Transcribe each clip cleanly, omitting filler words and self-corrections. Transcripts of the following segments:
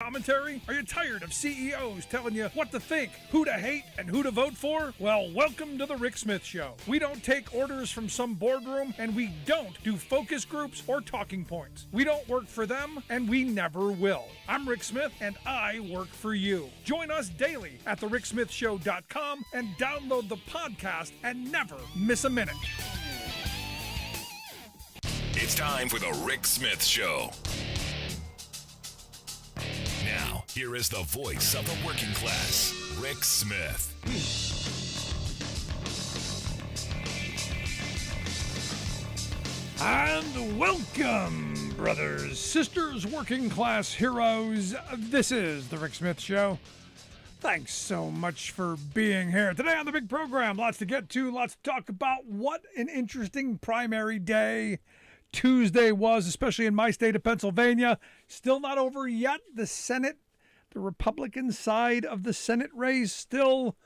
Commentary? Are you tired of CEOs telling you what to think, who to hate, and who to vote for? Well, welcome to the Rick Smith Show. We don't take orders from some boardroom, and we don't do focus groups or talking points. We don't work for them, and we never will. I'm Rick Smith, and I work for you. Join us daily at thericksmithshow.com and download the podcast and never miss a minute. It's time for the Rick Smith Show. Now, here is the voice of the working class, Rick Smith. And welcome, brothers, sisters, working class heroes. This is the Rick Smith Show. Thanks so much for being here. Today on the big program, lots to get to, lots to talk about. What an interesting primary day Tuesday was, especially in my state of Pennsylvania. Still not over yet. The Senate, the Republican side of the Senate race, still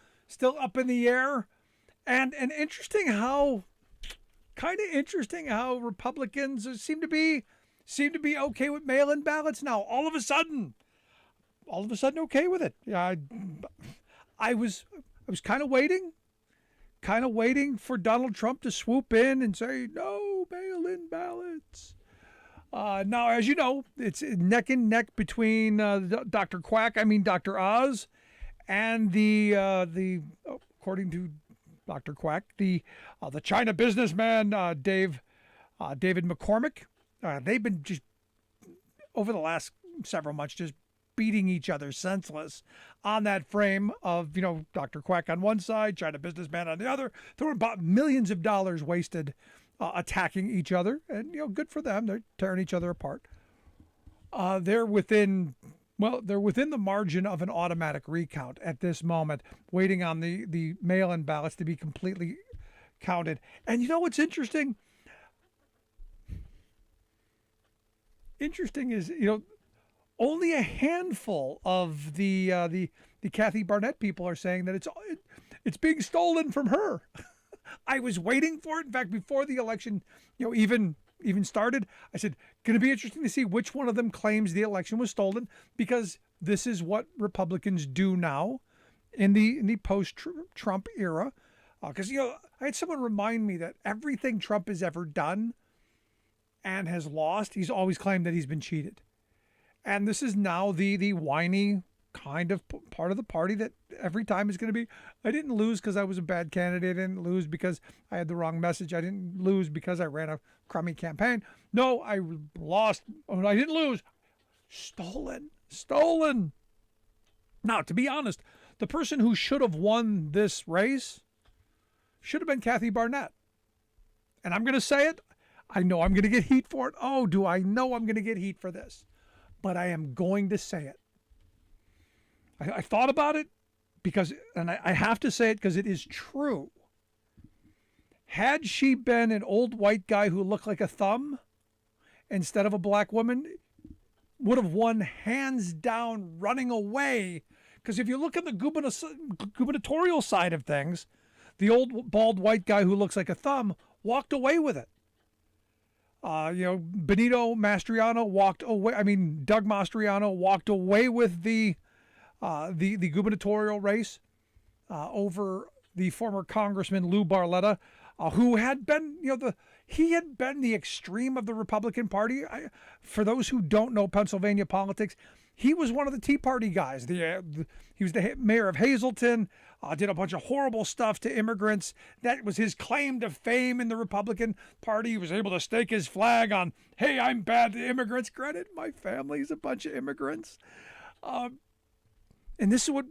up in the air. And kind of interesting how Republicans seem to be okay with mail-in ballots now. All of a sudden okay with it. Yeah, I was kind of waiting for Donald Trump to swoop in and say, no mail-in ballots. Now, as you know, it's neck and neck between Dr. Oz, and the according to Dr. Quack, the China businessman, David McCormick. They've been just, over the last several months, just beating each other senseless on that frame of, Dr. Quack on one side, China businessman on the other. There were about millions of dollars wasted attacking each other, and good for them. They're tearing each other apart. They're within the margin of an automatic recount at this moment, waiting on the mail-in ballots to be completely counted. And what's interesting? Interesting is, only a handful of the Kathy Barnett people are saying that it's being stolen from her. I was waiting for it. In fact, before the election, even started, I said, going to be interesting to see which one of them claims the election was stolen, because this is what Republicans do now in the post-Trump era. Because I had someone remind me that everything Trump has ever done and has lost, he's always claimed that he's been cheated. And this is now the whiny kind of part of the party that every time is going to be, I didn't lose because I was a bad candidate. I didn't lose because I had the wrong message. I didn't lose because I ran a crummy campaign. No, I lost. Oh, I didn't lose. Stolen. Now, to be honest, the person who should have won this race should have been Kathy Barnett. And I'm going to say it. I know I'm going to get heat for it. Oh, do I know I'm going to get heat for this? But I am going to say it. I thought about it and I have to say it because it is true. Had she been an old white guy who looked like a thumb instead of a black woman, would have won hands down, running away. Because if you look at the gubernatorial side of things, the old bald white guy who looks like a thumb walked away with it. Benito Mastriano walked away. Doug Mastriano walked away with the gubernatorial race over the former Congressman Lou Barletta, who had been, he had been the extreme of the Republican Party. For those who don't know Pennsylvania politics, he was one of the Tea Party guys. He was the mayor of Hazleton, did a bunch of horrible stuff to immigrants. That was his claim to fame in the Republican Party. He was able to stake his flag on, hey, I'm bad to immigrants. Credit, my family's a bunch of immigrants. And this is what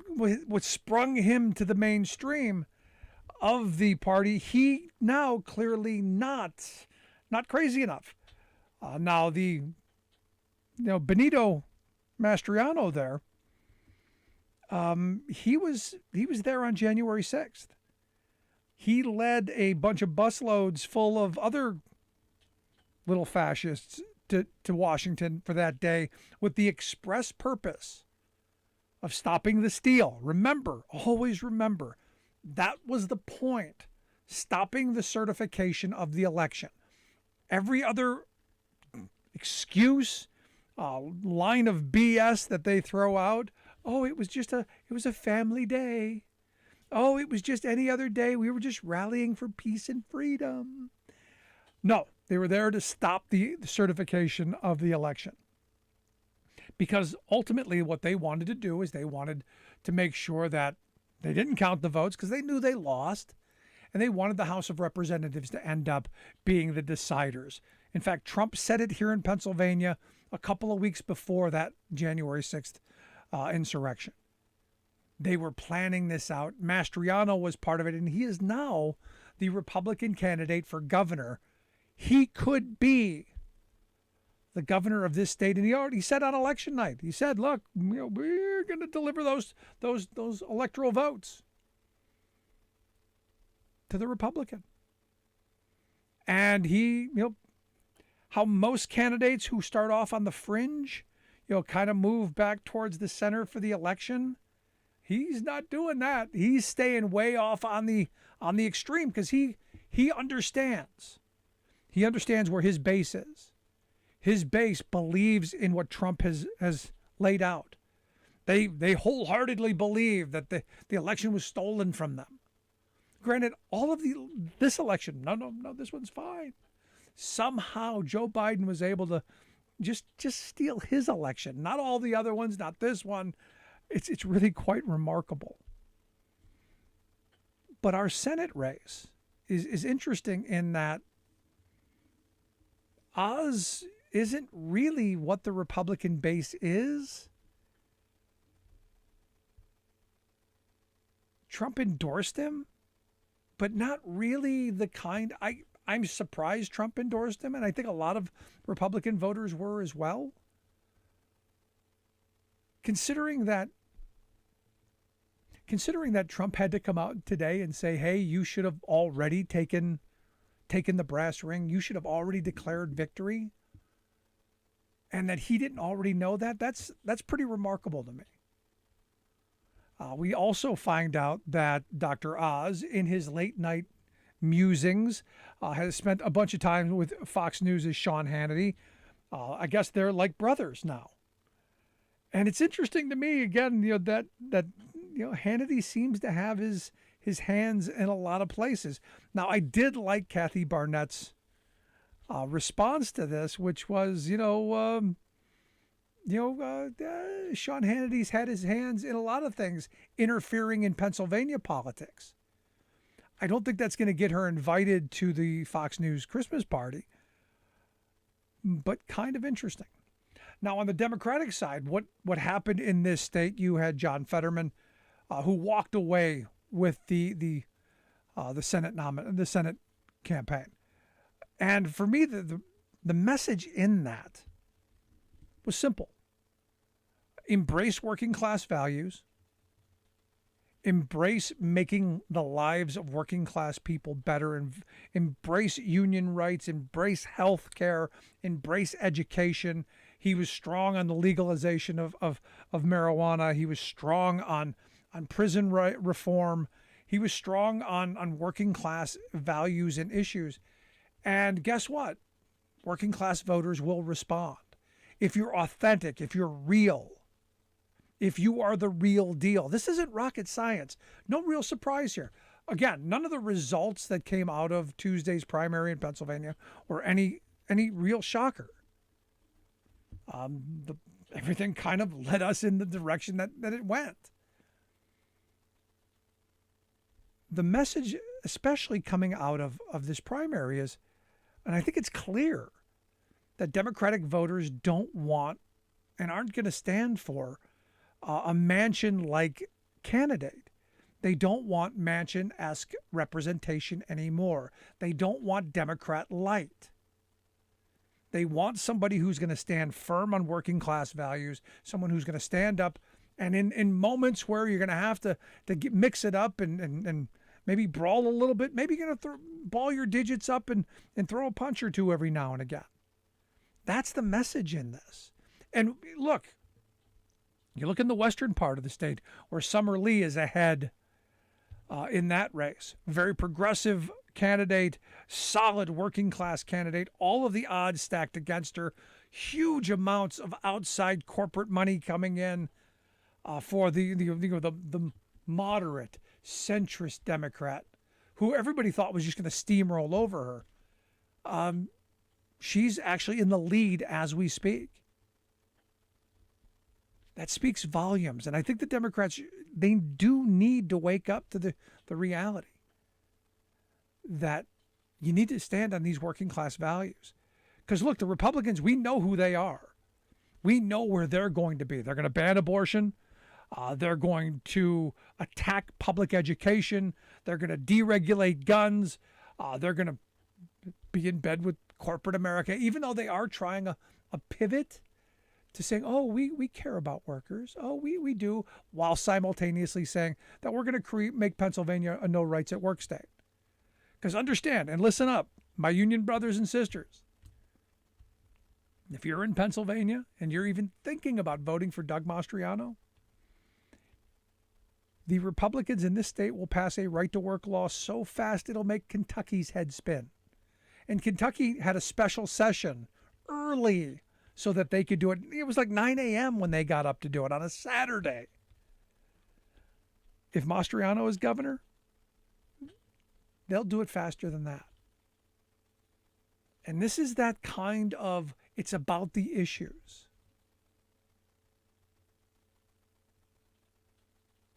sprung him to the mainstream of the party. He now clearly not crazy enough. Now Benito Mastriano there, he was there on January 6th. He led a bunch of busloads full of other little fascists to Washington for that day with the express purpose of stopping the steal. Remember, always remember, that was the point. Stopping the certification of the election. Every other excuse, line of BS that they throw out. Oh, it was a family day. Oh, it was just any other day. We were just rallying for peace and freedom. No, they were there to stop the certification of the election. Because ultimately what they wanted to do is they wanted to make sure that they didn't count the votes because they knew they lost. And they wanted the House of Representatives to end up being the deciders. In fact, Trump said it here in Pennsylvania a couple of weeks before that January 6th insurrection. They were planning this out. Mastriano was part of it, and he is now the Republican candidate for governor. He could be the governor of this state, and he already said on election night, he said, look, we're going to deliver those electoral votes to the Republican. And he, how most candidates who start off on the fringe, kind of move back towards the center for the election. He's not doing that. He's staying way off on the extreme because he understands. He understands where his base is. His base believes in what Trump has laid out. They wholeheartedly believe that the election was stolen from them. Granted, all of this election, no, this one's fine. Somehow Joe Biden was able to just steal his election. Not all the other ones, not this one. It's really quite remarkable. But our Senate race is interesting in that Oz isn't really what the Republican base is. Trump endorsed him, but not really the kind. I'm surprised Trump endorsed him, and I think a lot of Republican voters were as well. Considering that Trump had to come out today and say, hey, you should have already taken the brass ring. You should have already declared victory. And that he didn't already know that. That's pretty remarkable to me. We also find out that Dr. Oz, in his late night musings, has spent a bunch of time with Fox News' Sean Hannity. I guess they're like brothers now. And it's interesting to me, again, that Hannity seems to have his hands in a lot of places. Now, I did like Kathy Barnett's response to this, which was, Sean Hannity's had his hands in a lot of things, interfering in Pennsylvania politics. I don't think that's going to get her invited to the Fox News Christmas party, but kind of interesting. Now, on the Democratic side, what happened in this state? You had John Fetterman, who walked away with the Senate campaign, and for me, the message in that was simple: embrace working class values, embrace making the lives of working class people better, and embrace union rights, embrace health care, embrace education. He was strong on the legalization of marijuana. He was strong on prison reform. He was strong on working class values and issues. And guess what? Working class voters will respond. If you're authentic, if you're real, if you are the real deal. This isn't rocket science. No real surprise here. Again, none of the results that came out of Tuesday's primary in Pennsylvania were any real shocker. Everything kind of led us in the direction that it went. The message, especially coming out of this primary, is, and I think it's clear, that Democratic voters don't want and aren't going to stand for a Manchin-like candidate. They don't want Manchin-esque representation anymore. They don't want Democrat-light. They want somebody who's going to stand firm on working class values, someone who's going to stand up, and in moments where you're going to have to mix it up and maybe brawl a little bit, maybe you're going to ball your digits up and throw a punch or two every now and again. That's the message in this. And look, you look in the western part of the state where Summer Lee is ahead in that race. Very progressive candidate, solid working class candidate, all of the odds stacked against her. huge amounts of outside corporate money coming in for the moderate centrist Democrat, who everybody thought was just going to steamroll over her. She's actually in the lead as we speak. That speaks volumes. And I think the Democrats, they do need to wake up to the reality that you need to stand on these working class values. Because look, the Republicans, we know who they are. We know where they're going to be. They're going to ban abortion. They're going to attack public education. They're going to deregulate guns. They're going to be in bed with corporate America, even though they are trying a pivot to saying, oh, we care about workers. Oh, we do, while simultaneously saying that we're going to make Pennsylvania a no rights at work state. Because understand, and listen up, my union brothers and sisters, if you're in Pennsylvania and you're even thinking about voting for Doug Mastriano, the Republicans in this state will pass a right-to-work law so fast it'll make Kentucky's head spin. And Kentucky had a special session early so that they could do it. It was like 9 a.m. when they got up to do it on a Saturday. If Mastriano is governor, they'll do it faster than that. And this is that kind of, it's about the issues.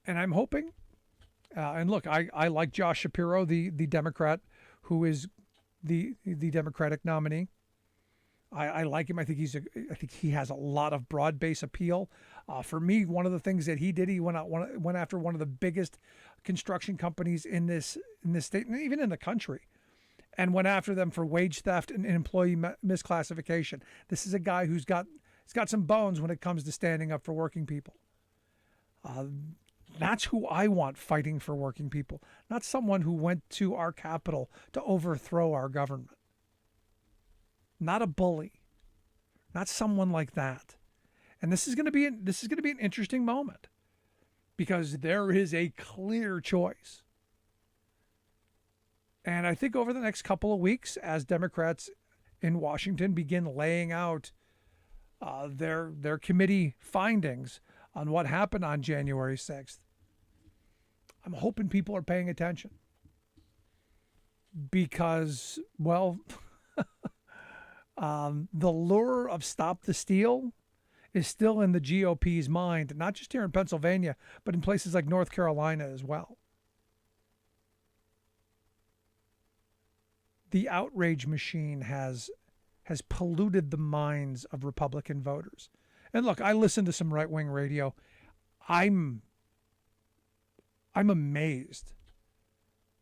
And I'm hoping, and look, I like Josh Shapiro, the Democrat who is the Democratic nominee. I like him. I think he has a lot of broad base appeal. For me, one of the things that he did, he went after one of the biggest construction companies in this state and even in the country, and went after them for wage theft and employee misclassification. This is a guy who's got some bones when it comes to standing up for working people. That's who I want fighting for working people, not someone who went to our Capitol to overthrow our government. Not a bully, not someone like that. And this is going to be an interesting moment, because there is a clear choice. And I think over the next couple of weeks, as Democrats in Washington begin laying out their committee findings on what happened on January 6th, I'm hoping people are paying attention. Because, well, the lure of Stop the Steal is still in the GOP's mind, not just here in Pennsylvania, but in places like North Carolina as well. The outrage machine has polluted the minds of Republican voters. And look, I listen to some right-wing radio. I'm amazed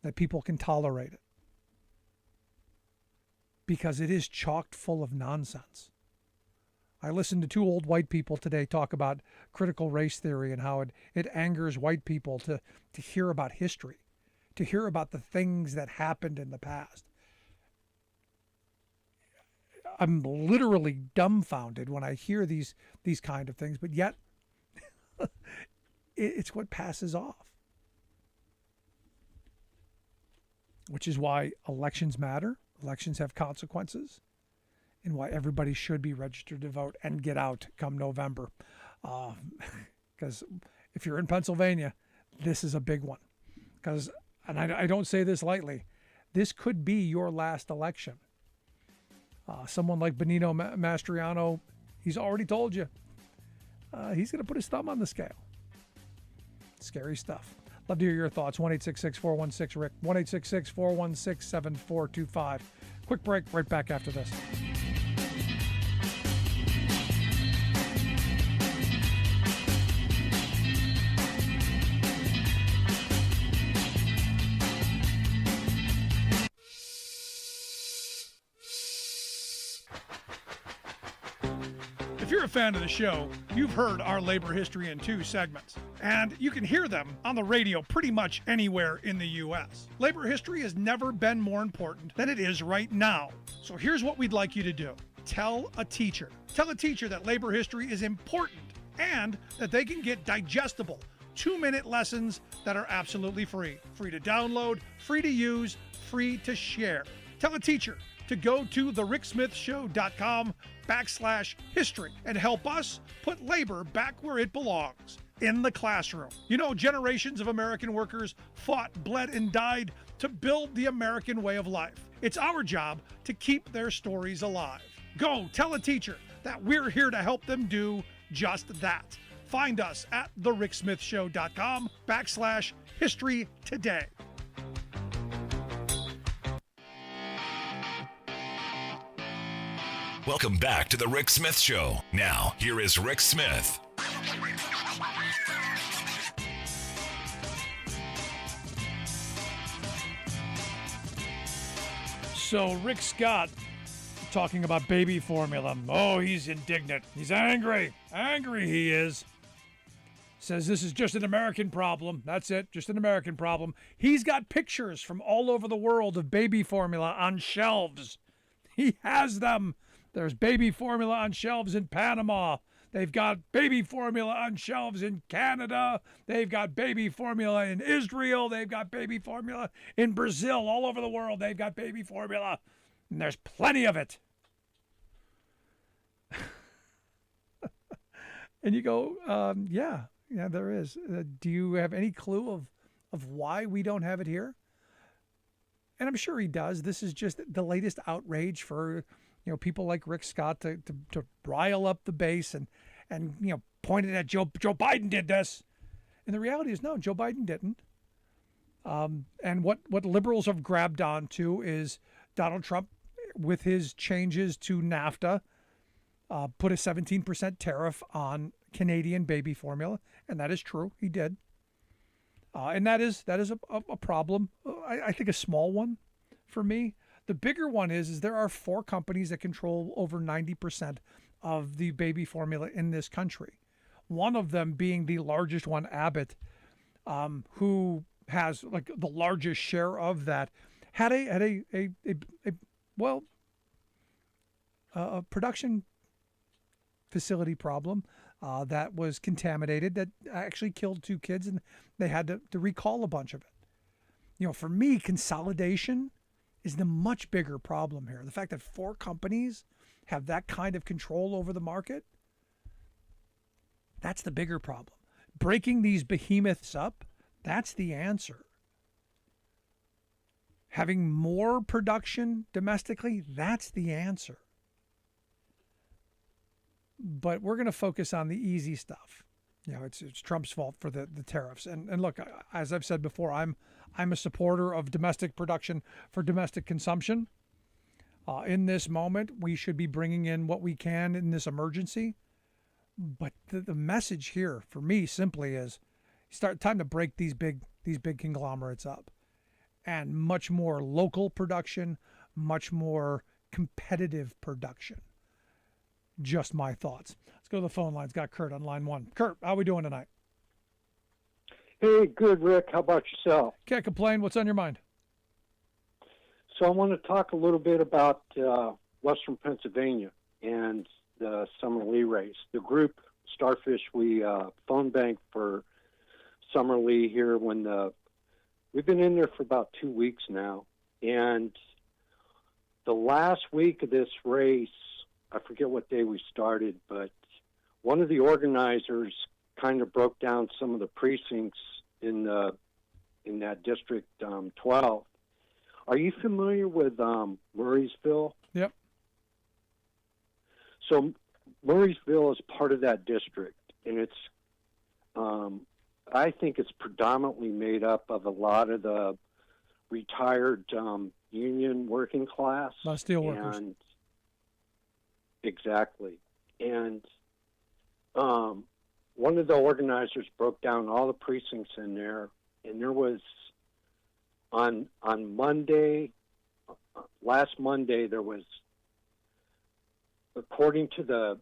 that people can tolerate it, because it is chocked full of nonsense. I listened to two old white people today talk about critical race theory and how it angers white people to hear about history, to hear about the things that happened in the past. I'm literally dumbfounded when I hear these kind of things, but yet it's what passes off. Which is why elections matter. Elections have consequences, and why everybody should be registered to vote and get out come November. Because if you're in Pennsylvania, this is a big one. Because, and I don't say this lightly, this could be your last election. Someone like Benito Mastriano, he's already told you he's going to put his thumb on the scale. Scary stuff. Love to hear your thoughts. 1-866-416-RICK. 1-866-416-7425. Quick break. Right back after this. If you're a fan of the show, you've heard our Labor History in 2 segments, and you can hear them on the radio pretty much anywhere in the U.S. Labor history has never been more important than it is right now. So here's what we'd like you to do. Tell a teacher. Tell a teacher that labor history is important and that they can get digestible 2-minute lessons that are absolutely free. Free to download, free to use, free to share. Tell a teacher to to go to thericksmithshow.com/history and help us put labor back where it belongs, in the classroom. You know, generations of American workers fought, bled, and died to build the American way of life. It's our job to keep their stories alive. Go tell a teacher that we're here to help them do just that. Find us at thericksmithshow.com/history today. Welcome back to the Rick Smith Show. Now, here is Rick Smith. So Rick Scott talking about baby formula. Oh, he's indignant. He's angry. Angry he is. Says this is just an American problem. That's it, just an American problem. He's got pictures from all over the world of baby formula on shelves. He has them. There's baby formula on shelves in Panama. They've got baby formula on shelves in Canada. They've got baby formula in Israel. They've got baby formula in Brazil. All over the world, they've got baby formula. And there's plenty of it. And you go, yeah, there is. Do you have any clue of why we don't have it here? And I'm sure he does. This is just the latest outrage for people like Rick Scott to rile up the base and point it at Joe Biden did this. And the reality is, no, Joe Biden didn't. And what liberals have grabbed onto is Donald Trump, with his changes to NAFTA, put a 17% tariff on Canadian baby formula. And that is true. He did. And that is a problem. I think a small one for me. The bigger one is there are 4 companies that control over 90% of the baby formula in this country. One of them being the largest one, Abbott, who has like the largest share of that, had a production facility problem that was contaminated, that actually killed 2 kids, and they had to recall a bunch of it. For me, consolidation is the much bigger problem here. The fact that 4 companies have that kind of control over the market, that's the bigger problem. Breaking these behemoths up, that's the answer. Having more production domestically, that's the answer. But we're going to focus on the easy stuff. It's Trump's fault for the tariffs. And look, as I've said before, I'm a supporter of domestic production for domestic consumption. In this moment, we should be bringing in what we can in this emergency. But the message here for me simply is time to break these big conglomerates up, and much more local production, much more competitive production. Just my thoughts. Let's go to the phone lines. Got Kurt on line 1. Kurt, how are we doing tonight? Hey, good, Rick. How about yourself? Can't complain. What's on your mind? So I want to talk a little bit about Western Pennsylvania and the Summer Lee race. The group Starfish, we phone bank for Summer Lee here we've been in there for about 2 weeks now. And the last week of this race, I forget what day we started, but one of the organizers kind of broke down some of the precincts in that District 12. Are you familiar with Murraysville? Yep. So Murraysville is part of that district, and it's I think it's predominantly made up of a lot of the retired union working class. Steel workers. Exactly. And one of the organizers broke down all the precincts in there, and there was on Monday, last Monday, there was, according to the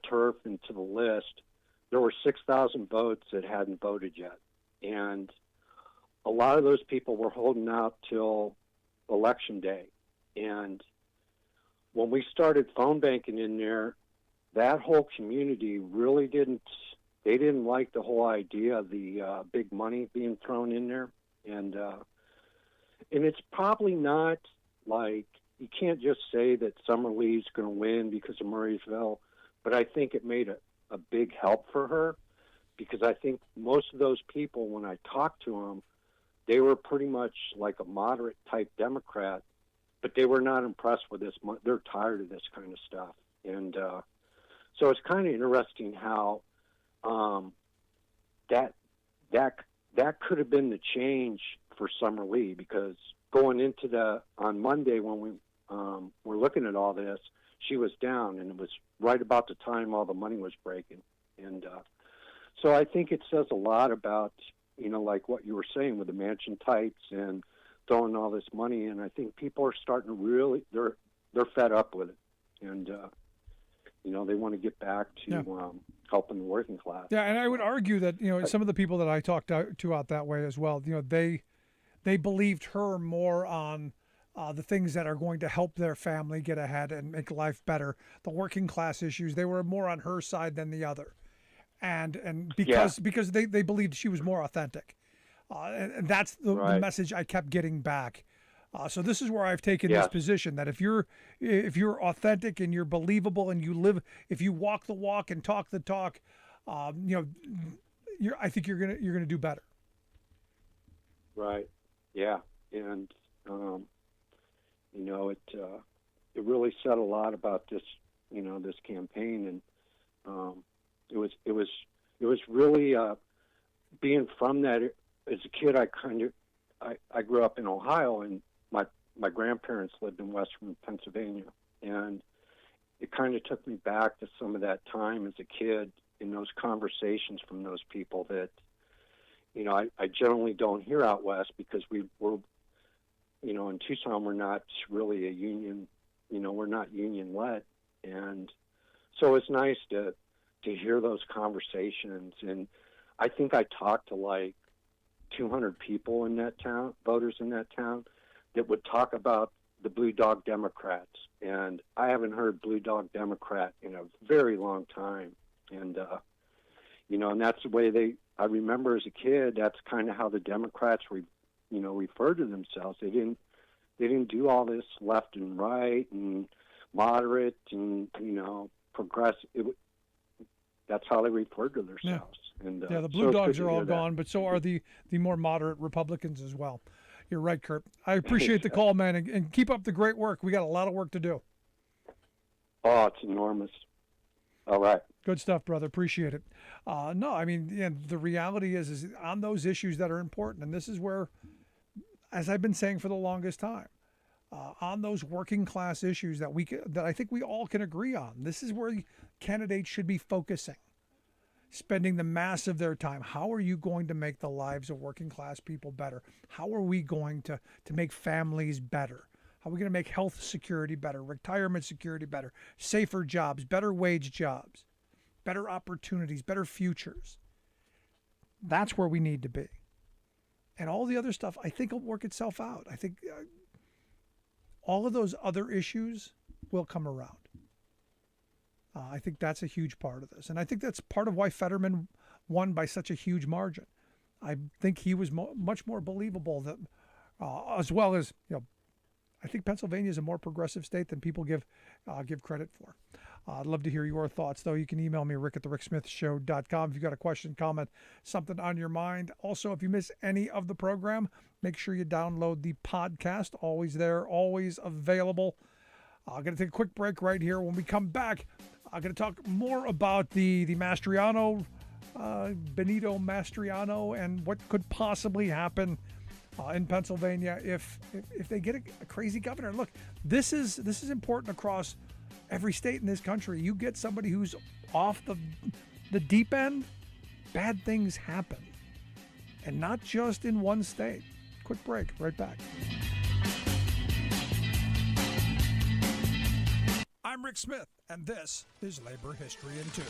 turf and to the list, there were 6,000 votes that hadn't voted yet. And a lot of those people were holding out till Election Day. And when we started phone banking in there, that whole community really didn't like the whole idea of the big money being thrown in there. And it's probably not like, you can't just say that Summerlee's going to win because of Murraysville, but I think it made a big help for her, because I think most of those people, when I talked to them, they were pretty much like a moderate type Democrat, but they were not impressed with this. They're tired of this kind of stuff. And so it's kind of interesting how that could have been the change for Summerlee, because going into on Monday when we were looking at all this, she was down, and it was right about the time all the money was breaking. And so I think it says a lot about, like what you were saying with the mansion types and throwing all this money in. I think people are starting to really, they're fed up with it. And, they want to get back to helping the working class. Yeah, and I would argue that, some of the people that I talked to out that way as well, they believed her more on the things that are going to help their family get ahead and make life better. The working class issues, they were more on her side than the other. And because they believed she was more authentic. And that's the message I kept getting back. So this is where I've taken this position, that if you're authentic and you're believable and if you walk the walk and talk the talk, I think you're gonna do better. Right. Yeah. And it really said a lot about this this campaign, and it was really being from that. As a kid, I grew up in Ohio, and my grandparents lived in Western Pennsylvania, and it kind of took me back to some of that time as a kid in those conversations from those people that I generally don't hear out west, because we're in Tucson, we're not really a union, we're not union led, and so it's nice to hear those conversations. And I think I talked to like 200 people in that town, voters in that town, that would talk about the Blue Dog Democrats. And I haven't heard Blue Dog Democrat in a very long time. And, and that's the way I remember as a kid, that's kind of how the Democrats refer to themselves. They didn't do all this left and right and moderate and, progressive. That's how they referred to themselves. Yeah. And the Blue Dogs are all gone, but so are the more moderate Republicans as well. You're right, Kurt. I appreciate the call, man, and keep up the great work. We got a lot of work to do. Oh, it's enormous. All right. Good stuff, brother. Appreciate it. The reality is on those issues that are important, and this is where, as I've been saying for the longest time, on those working class issues that I think we all can agree on, this is where candidates should be focusing, spending the mass of their time. How are you going to make the lives of working class people better? How are we going to make families better? How are we going to make health security better, retirement security better, safer jobs, better wage jobs, better opportunities, better futures? That's where we need to be. And all the other stuff, I think, will work itself out. I think all of those other issues will come around. I think that's a huge part of this. And I think that's part of why Fetterman won by such a huge margin. I think he was much more believable, that, as well as, I think Pennsylvania is a more progressive state than people give credit for. I'd love to hear your thoughts, though. You can email me, rick@thericksmithshow.com, if you've got a question, comment, something on your mind. Also, if you miss any of the program, make sure you download the podcast. Always there, always available. I'm going to take a quick break right here. When we come back, I'm going to talk more about the Mastriano, Benito Mastriano, and what could possibly happen in Pennsylvania if they get a crazy governor. Look, this is important across every state in this country. You get somebody who's off the deep end, bad things happen, and not just in one state. Quick break, right back. I'm Rick Smith, and this is Labor History in 2.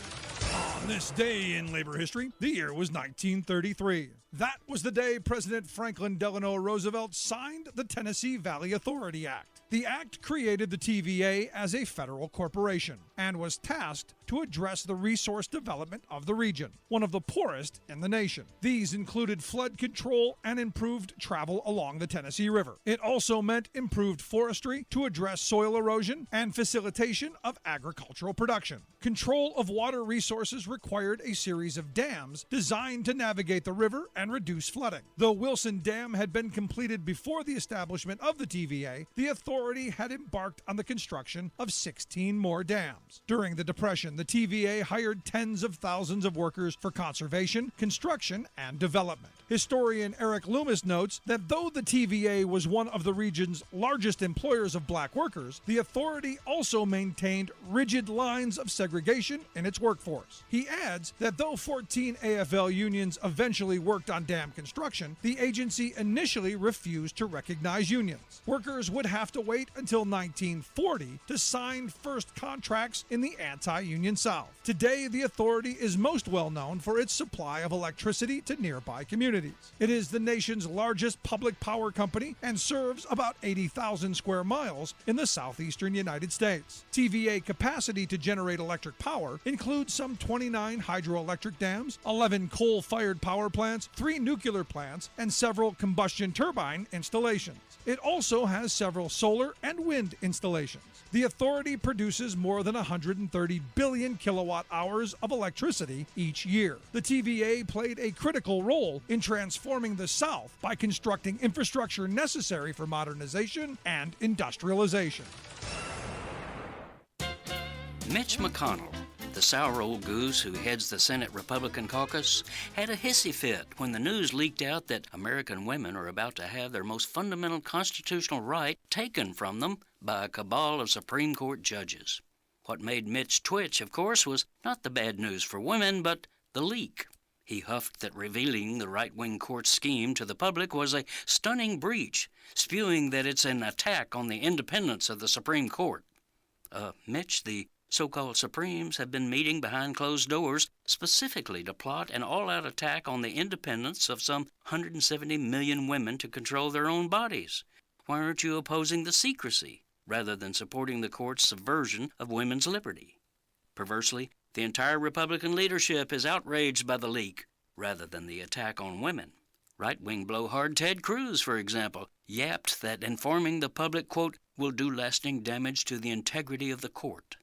On this day in labor history, the year was 1933. That was the day President Franklin Delano Roosevelt signed the Tennessee Valley Authority Act. The act created the TVA as a federal corporation and was tasked to address the resource development of the region, one of the poorest in the nation. These included flood control and improved travel along the Tennessee River. It also meant improved forestry to address soil erosion and facilitation of agricultural production. Control of water resources required a series of dams designed to navigate the river and reduce flooding. Though Wilson Dam had been completed before the establishment of the TVA, the authority had embarked on the construction of 16 more dams. During the Depression, the TVA hired tens of thousands of workers for conservation, construction, and development. Historian Eric Loomis notes that though the TVA was one of the region's largest employers of black workers, the authority also maintained rigid lines of segregation in its workforce. He adds that though 14 AFL unions eventually worked on dam construction, the agency initially refused to recognize unions. Workers would have to wait until 1940 to sign first contracts in the anti-union South. Today, the authority is most well known for its supply of electricity to nearby communities. It is the nation's largest public power company and serves about 80,000 square miles in the southeastern United States. TVA capacity to generate electric power includes some 29 hydroelectric dams, 11 coal-fired power plants, 3 nuclear plants, and several combustion turbine installations. It also has several solar and wind installations. The authority produces more than 130 billion kilowatt hours of electricity each year. The TVA played a critical role in transforming the South by constructing infrastructure necessary for modernization and industrialization. Mitch MCConnell, the sour old goose who heads the Senate Republican caucus, had a hissy fit when the news leaked out that American women are about to have their most fundamental constitutional right taken from them by a cabal of Supreme Court judges. What made Mitch twitch, of course, was not the bad news for women, but the leak. He huffed that revealing the right-wing court's scheme to the public was a stunning breach, spewing that it's an attack on the independence of the Supreme Court. Mitch, the so-called Supremes have been meeting behind closed doors specifically to plot an all-out attack on the independence of some 170 million women to control their own bodies. Why aren't you opposing the secrecy rather than supporting the court's subversion of women's liberty? Perversely, the entire Republican leadership is outraged by the leak rather than the attack on women. Right-wing blowhard Ted Cruz, for example, yapped that informing the public, quote, will do lasting damage to the integrity of the court.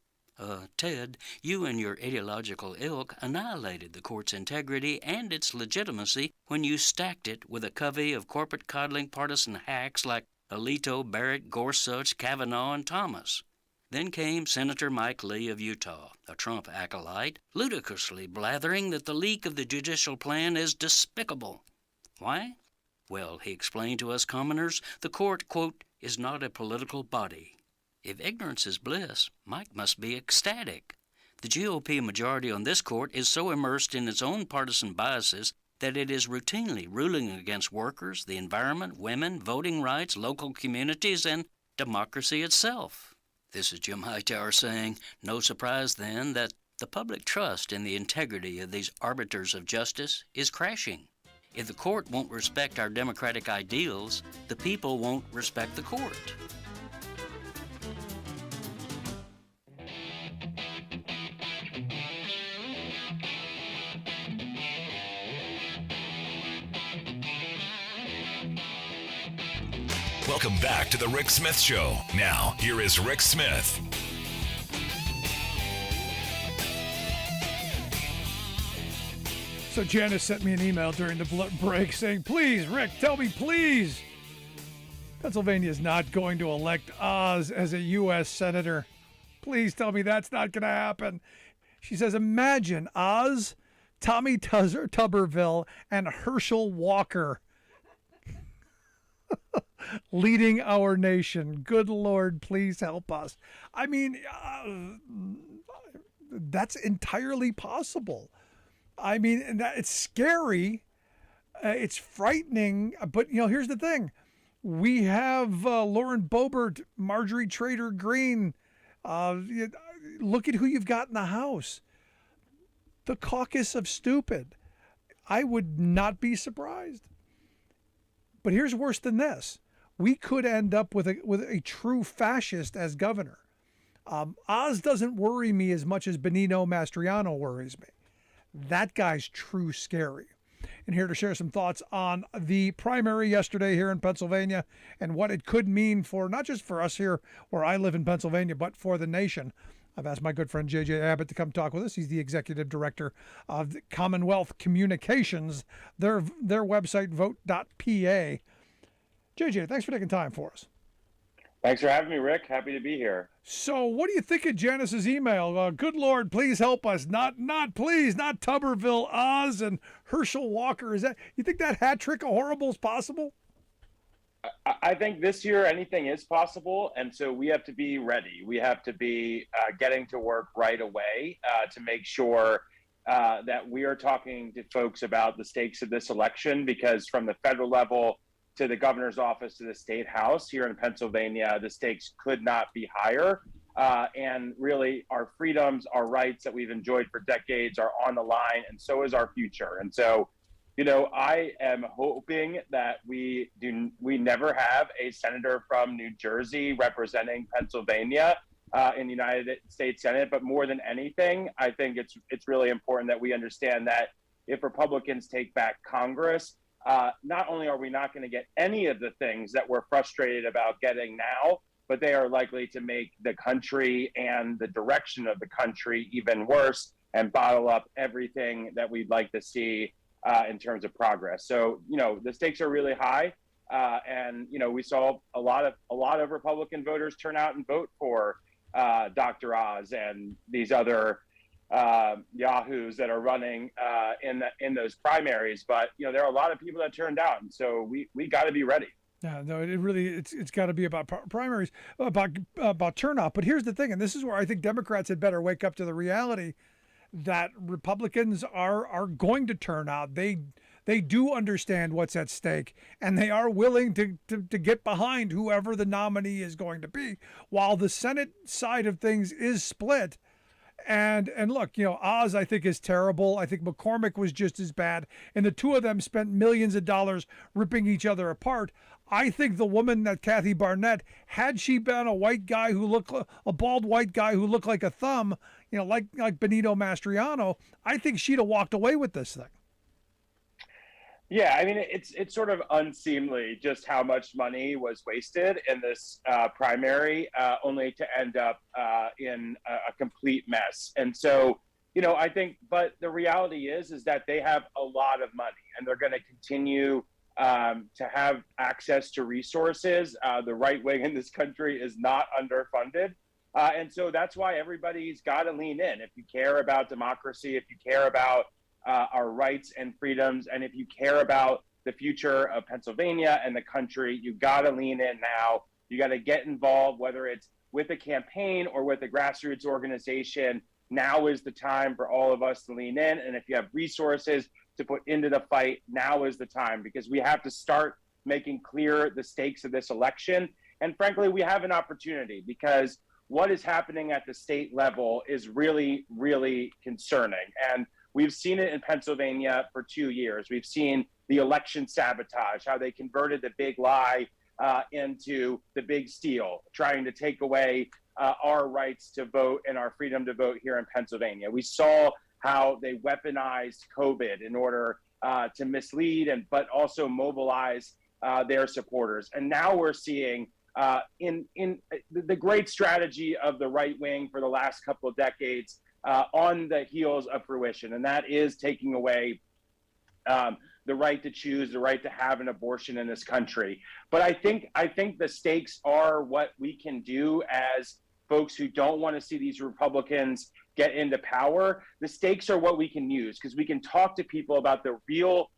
Ted, you and your ideological ilk annihilated the court's integrity and its legitimacy when you stacked it with a covey of corporate-coddling partisan hacks like Alito, Barrett, Gorsuch, Kavanaugh, and Thomas. Then came Senator Mike Lee of Utah, a Trump acolyte, ludicrously blathering that the leak of the judicial plan is despicable. Why? Well, he explained to us commoners, the court, quote, is not a political body. If ignorance is bliss, Mike must be ecstatic. The GOP majority on this court is so immersed in its own partisan biases that it is routinely ruling against workers, the environment, women, voting rights, local communities, and democracy itself. This is Jim Hightower saying, no surprise then that the public trust in the integrity of these arbiters of justice is crashing. If the court won't respect our democratic ideals, the people won't respect the court. Welcome back to the Rick Smith Show. Now, here is Rick Smith. So Janice sent me an email during the break saying, please, Rick, tell me, please. Pennsylvania is not going to elect Oz as a U.S. Senator. Please tell me that's not going to happen. She says, imagine Oz, Tommy Tuberville, and Herschel Walker leading our nation. Good Lord, please help us. I mean, that's entirely possible. I mean, and it's scary. It's frightening. But, here's the thing. We have Lauren Boebert, Marjorie Taylor Greene. Look at who you've got in the House. The caucus of stupid. I would not be surprised. But here's worse than this. we could end up with a true fascist as governor. Oz doesn't worry me as much as Benito Mastriano worries me. That guy's true scary. And here to share some thoughts on the primary yesterday here in Pennsylvania and what it could mean for not just for us here where I live in Pennsylvania, but for the nation. I've asked my good friend J.J. Abbott to come talk with us. He's the executive director of Commonwealth Communications, their website, vote.pa. J.J., thanks for taking time for us. Thanks for having me, Rick. Happy to be here. So what do you think of Janice's email? Good Lord, please help us. Not Tuberville, Oz, and Herschel Walker. You think that hat trick of horrible is possible? I think this year anything is possible, and so we have to be ready. We have to be getting to work right away to make sure that we are talking to folks about the stakes of this election, because from the federal level to the governor's office to the state house here in Pennsylvania, the stakes could not be higher. And really, our freedoms, our rights that we've enjoyed for decades are on the line, and so is our future. And so, I am hoping that we never have a senator from New Jersey representing Pennsylvania in the United States Senate. But more than anything, I think it's really important that we understand that if Republicans take back Congress, not only are we not going to get any of the things that we're frustrated about getting now, but they are likely to make the country and the direction of the country even worse and bottle up everything that we'd like to see in terms of progress. So, the stakes are really high. And, we saw a lot of Republican voters turn out and vote for Dr. Oz and these other yahoos that are running in those primaries. But, there are a lot of people that turned out. And so we got to be ready. Yeah, no, it's got to be about primaries, about turnout. But here's the thing, and this is where I think Democrats had better wake up to the reality that Republicans are going to turn out. They do understand what's at stake, and they are willing to get behind whoever the nominee is going to be, while the Senate side of things is split. And look, Oz, I think, is terrible. I think McCormick was just as bad. And the two of them spent millions of dollars ripping each other apart. I think the woman, that Kathy Barnett, had she been a bald white guy who looked like a thumb, like Benito Mastriano, I think she'd have walked away with this thing. Yeah, I mean, it's sort of unseemly just how much money was wasted in this primary, only to end up in a complete mess. And so, I think, but the reality is that they have a lot of money, and they're going to continue to have access to resources. The right wing in this country is not underfunded. And so that's why everybody's got to lean in. If you care about democracy, if you care about our rights and freedoms, and if you care about the future of Pennsylvania and the country, you got to lean in now. You got to get involved, whether it's with a campaign or with a grassroots organization. Now is the time for all of us to lean in. And if you have resources to put into the fight, now is the time, because we have to start making clear the stakes of this election. And frankly, we have an opportunity, because what is happening at the state level is really, really concerning. And we've seen it in Pennsylvania for 2 years. We've seen the election sabotage, how they converted the big lie into the big steal, trying to take away our rights to vote and our freedom to vote here in Pennsylvania. We saw how they weaponized COVID in order to mislead but also mobilize their supporters. And now we're seeing in the great strategy of the right wing for the last couple of decades on the heels of fruition, and that is taking away the right to choose, the right to have an abortion in this country. But I think the stakes are what we can do as folks who don't want to see these Republicans get into power. The stakes are what we can use, because we can talk to people about the real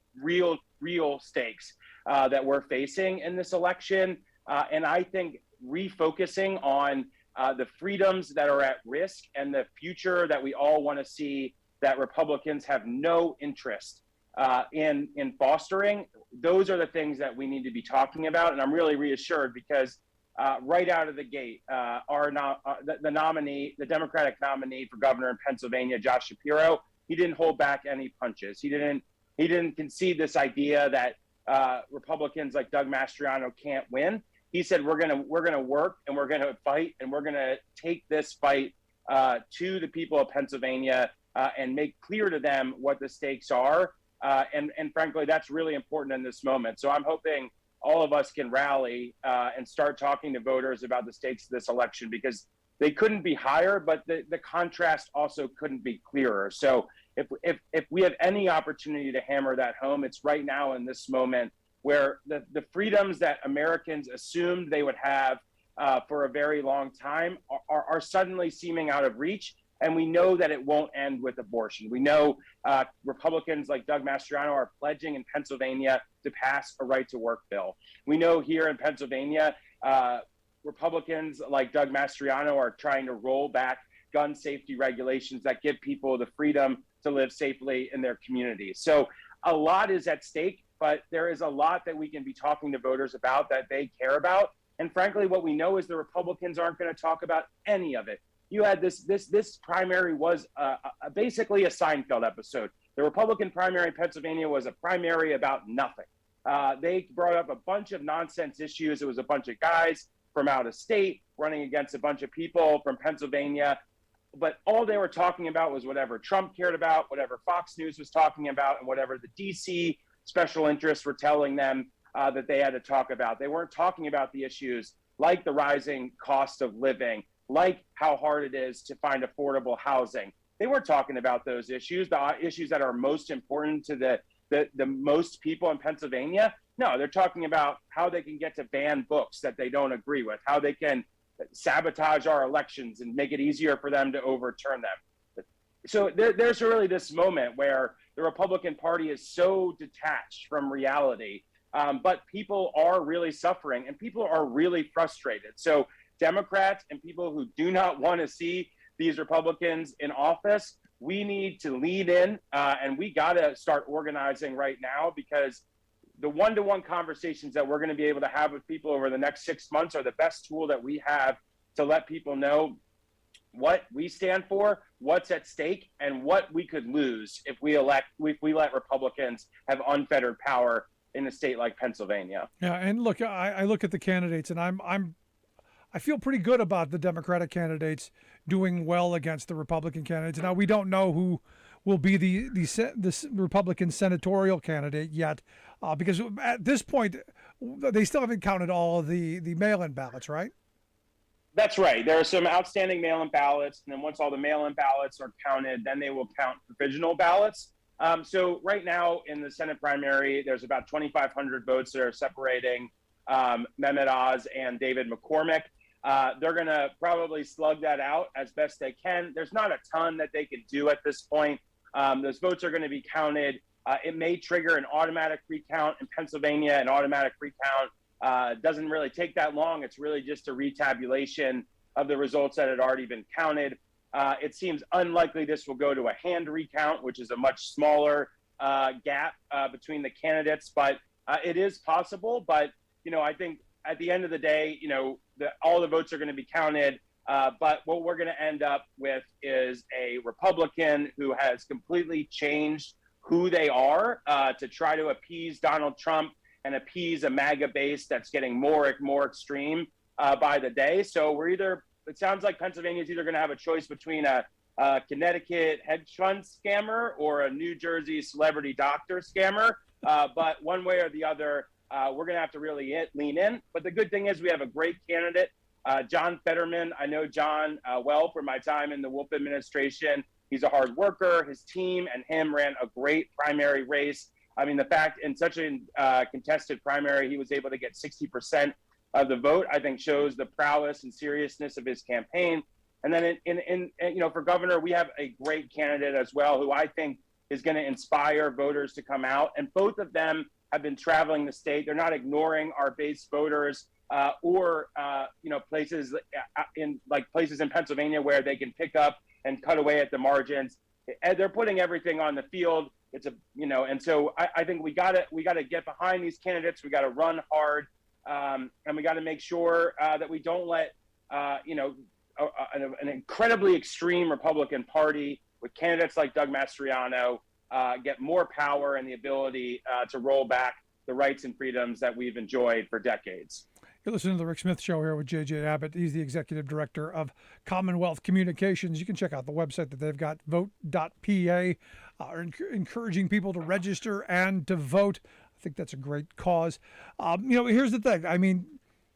stakes that we're facing in this election. And I think refocusing on the freedoms that are at risk and the future that we all want to see that Republicans have no interest in fostering, those are the things that we need to be talking about. And I'm really reassured, because right out of the gate, the nominee, the Democratic nominee for governor in Pennsylvania, Josh Shapiro, he didn't hold back any punches. He didn't concede this idea that Republicans like Doug Mastriano can't win. He said, we're gonna work and we're gonna fight and we're gonna take this fight to the people of Pennsylvania and make clear to them what the stakes are. And frankly, that's really important in this moment. So I'm hoping all of us can rally and start talking to voters about the stakes of this election, because they couldn't be higher, but the contrast also couldn't be clearer. So if we have any opportunity to hammer that home, it's right now in this moment, where the freedoms that Americans assumed they would have for a very long time are suddenly seeming out of reach. And we know that it won't end with abortion. We know Republicans like Doug Mastriano are pledging in Pennsylvania to pass a right to work bill. We know here in Pennsylvania, Republicans like Doug Mastriano are trying to roll back gun safety regulations that give people the freedom to live safely in their communities. So a lot is at stake, but there is a lot that we can be talking to voters about that they care about. And frankly, what we know is the Republicans aren't going to talk about any of it. You had this primary was basically a Seinfeld episode. The Republican primary in Pennsylvania was a primary about nothing. They brought up a bunch of nonsense issues. It was a bunch of guys from out of state running against a bunch of people from Pennsylvania. But all they were talking about was whatever Trump cared about, whatever Fox News was talking about, and whatever the DC special interests were telling them that they had to talk about. They weren't talking about the issues like the rising cost of living, like how hard it is to find affordable housing. They weren't talking about those issues, the issues that are most important to the most people in Pennsylvania. No, they're talking about how they can get to ban books that they don't agree with, how they can sabotage our elections and make it easier for them to overturn them. So there's really this moment where the Republican Party is so detached from reality, but people are really suffering and people are really frustrated. So Democrats and people who do not want to see these Republicans in office, we need to lean in and we got to start organizing right now, because the one-to-one conversations that we're going to be able to have with people over the next 6 months are the best tool that we have to let people know what we stand for, what's at stake, and what we could lose if we let Republicans have unfettered power in a state like Pennsylvania. Yeah, and look, I look at the candidates, and I feel pretty good about the Democratic candidates doing well against the Republican candidates. Now, we don't know who will be the Republican senatorial candidate yet, because at this point, they still haven't counted all of the mail-in ballots, right? That's right. There are some outstanding mail-in ballots, and then once all the mail-in ballots are counted, then they will count provisional ballots. So right now in the Senate primary, there's about 2,500 votes that are separating Mehmet Oz and David McCormick. They're going to probably slug that out as best they can. There's not a ton that they can do at this point. Those votes are going to be counted. It may trigger an automatic recount in Pennsylvania. An automatic recount doesn't really take that long. It's really just a retabulation of the results that had already been counted. It seems unlikely this will go to a hand recount, which is a much smaller gap between the candidates, but it is possible. But, I think at the end of the day, all the votes are going to be counted. But what we're going to end up with is a Republican who has completely changed who they are to try to appease Donald Trump and appease a MAGA base that's getting more and more extreme by the day. So it sounds like Pennsylvania is either going to have a choice between a Connecticut hedge fund scammer or a New Jersey celebrity doctor scammer. But one way or the other, we're going to have to really lean in. But the good thing is we have a great candidate, John Fetterman. I know John well from my time in the Wolf administration. He's a hard worker. His team and him ran a great primary race. I mean, the fact in such a contested primary, he was able to get 60% of the vote, I think shows the prowess and seriousness of his campaign. And then for governor, we have a great candidate as well, who I think is going to inspire voters to come out. And both of them have been traveling the state. They're not ignoring our base voters or places in Pennsylvania where they can pick up and cut away at the margins. And they're putting everything on the field. And so I think we gotta get behind these candidates. We gotta run hard, and we gotta make sure that we don't let an incredibly extreme Republican Party with candidates like Doug Mastriano get more power and the ability to roll back the rights and freedoms that we've enjoyed for decades. You're listening to the Rick Smith Show here with J.J. Abbott. He's the executive director of Commonwealth Communications. You can check out the website that they've got, vote.pa, encouraging people to register and to vote. I think that's a great cause. Here's the thing. I mean,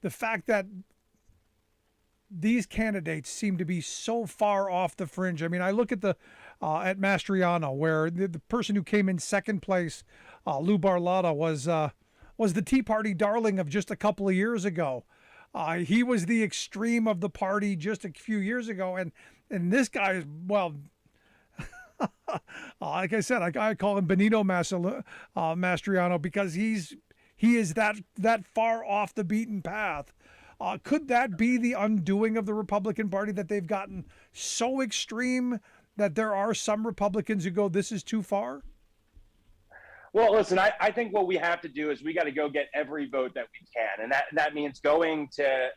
the fact that these candidates seem to be so far off the fringe. I mean, I look at at Mastriano, where the person who came in second place, Lou Barlotta, was the Tea Party darling of just a couple of years ago. He was the extreme of the party just a few years ago, and this guy is, well, like I said, I call him Benito Mastriano because he is that far off the beaten path. Could that be the undoing of the Republican Party, that they've gotten so extreme that there are some Republicans who go, this is too far? Well, listen, I think what we have to do is we got to go get every vote that we can. And that means going to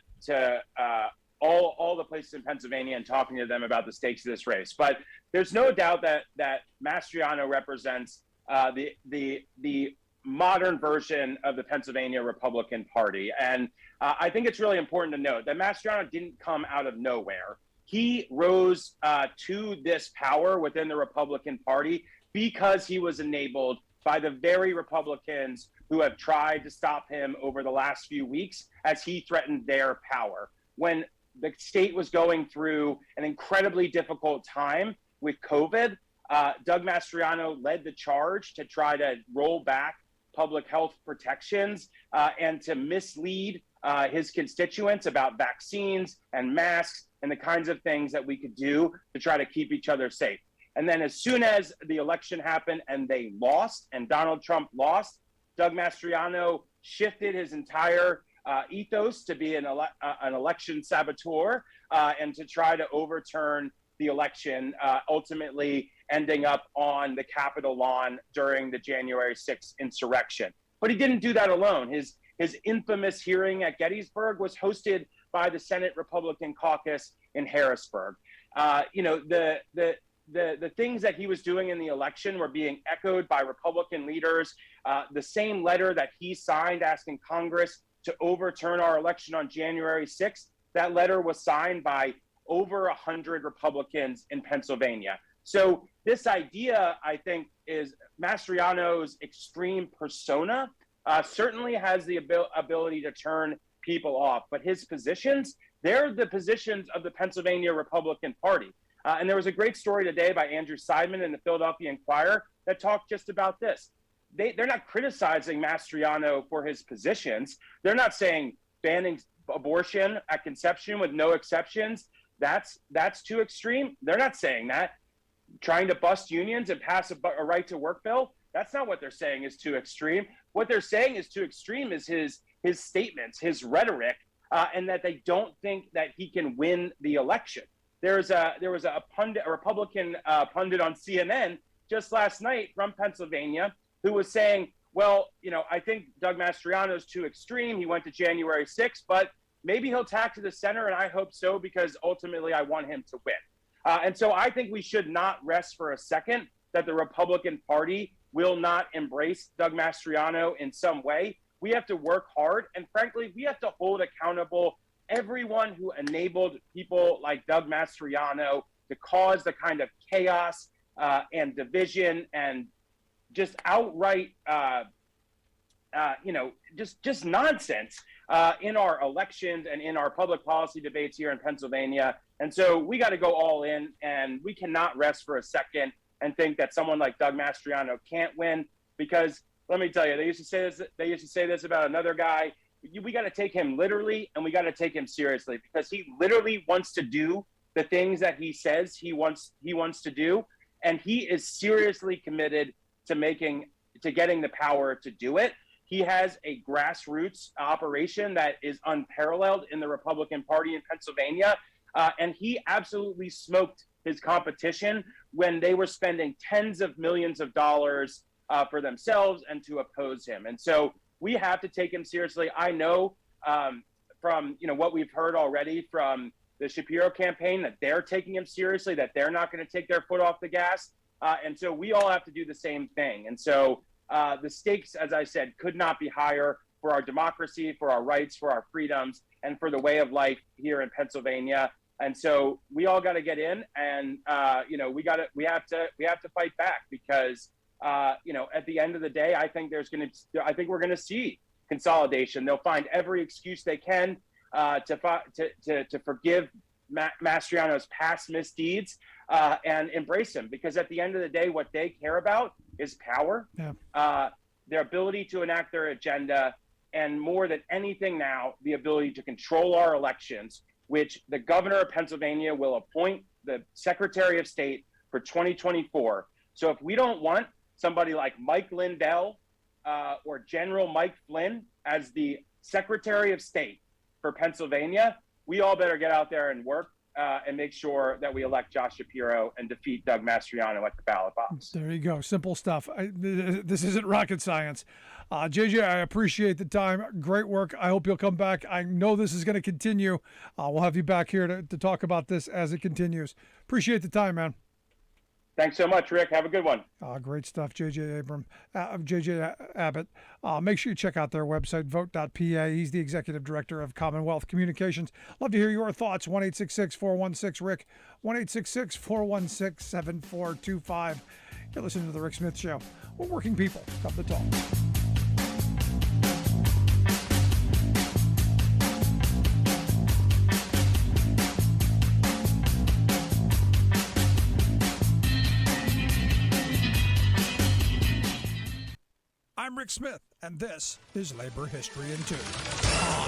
all the places in Pennsylvania and talking to them about the stakes of this race. But there's no doubt that Mastriano represents the modern version of the Pennsylvania Republican Party. And I think it's really important to note that Mastriano didn't come out of nowhere. He rose to this power within the Republican Party because he was enabled by the very Republicans who have tried to stop him over the last few weeks as he threatened their power. When the state was going through an incredibly difficult time with COVID, Doug Mastriano led the charge to try to roll back public health protections and to mislead his constituents about vaccines and masks and the kinds of things that we could do to try to keep each other safe. And then as soon as the election happened and they lost and Donald Trump lost, Doug Mastriano shifted his entire ethos to be an election saboteur and to try to overturn the election, ultimately ending up on the Capitol lawn during the January 6th insurrection. But he didn't do that alone. His infamous hearing at Gettysburg was hosted by the Senate Republican caucus in Harrisburg. The things that he was doing in the election were being echoed by Republican leaders. The same letter that he signed asking Congress to overturn our election on January 6th, that letter was signed by over 100 Republicans in Pennsylvania. So this idea, I think, is Mastriano's extreme persona certainly has the ability to turn people off. But his positions, they're the positions of the Pennsylvania Republican Party. And there was a great story today by Andrew Seidman in the Philadelphia Inquirer that talked just about this. They're not criticizing Mastriano for his positions. They're not saying banning abortion at conception with no exceptions, that's too extreme. They're not saying that. Trying to bust unions and pass a right to work bill, that's not what they're saying is too extreme. What they're saying is too extreme is his statements, his rhetoric, and that they don't think that he can win the election. There was a Republican pundit on CNN just last night from Pennsylvania who was saying, well, I think Doug Mastriano is too extreme. He went to January 6th, but maybe he'll tack to the center, and I hope so because ultimately I want him to win. And so I think we should not rest for a second that the Republican Party will not embrace Doug Mastriano in some way. We have to work hard, and frankly, we have to hold accountable everyone who enabled people like Doug Mastriano to cause the kind of chaos and division and just outright, just nonsense in our elections and in our public policy debates here in Pennsylvania. And so we got to go all in, and we cannot rest for a second and think that someone like Doug Mastriano can't win, because let me tell you, they used to say this about another guy. We got to take him literally, and we got to take him seriously, because he literally wants to do the things that he says he wants to do, and he is seriously committed to getting the power to do it. He has a grassroots operation that is unparalleled in the Republican Party in Pennsylvania, and he absolutely smoked his competition when they were spending tens of millions of dollars for themselves and to oppose him. And so we have to take him seriously. I know from what we've heard already from the Shapiro campaign that they're taking him seriously, that they're not going to take their foot off the gas. And so we all have to do the same thing. And so the stakes, as I said, could not be higher. for our democracy, for our rights, for our freedoms, and for the way of life here in Pennsylvania. And so we all got to get in, and we have to fight back because at the end of the day, I think we're going to see consolidation. They'll find every excuse they can to forgive Mastriano's past misdeeds and embrace him, because at the end of the day, what they care about is power, their ability to enact their agenda, and more than anything now, the ability to control our elections, which the governor of Pennsylvania will appoint the Secretary of State for 2024. So if we don't want somebody like Mike Lindell or General Mike Flynn as the Secretary of State for Pennsylvania, we all better get out there and work and make sure that we elect Josh Shapiro and defeat Doug Mastriano at the ballot box. There you go. Simple stuff. This isn't rocket science. JJ, I appreciate the time. Great work. I hope you'll come back. I know this is going to continue. We'll have you back here to talk about this as it continues. Appreciate the time, man. Thanks so much, Rick. Have a good one. Great stuff, JJ Abbott. Make sure you check out their website, vote.pa. He's the executive director of Commonwealth Communications. Love to hear your thoughts. 1-866-416-RICK, 1-866-416-7425. You're listening to The Rick Smith Show. We're working people. Come to talk. I'm Rick Smith, and this is Labor History in 2.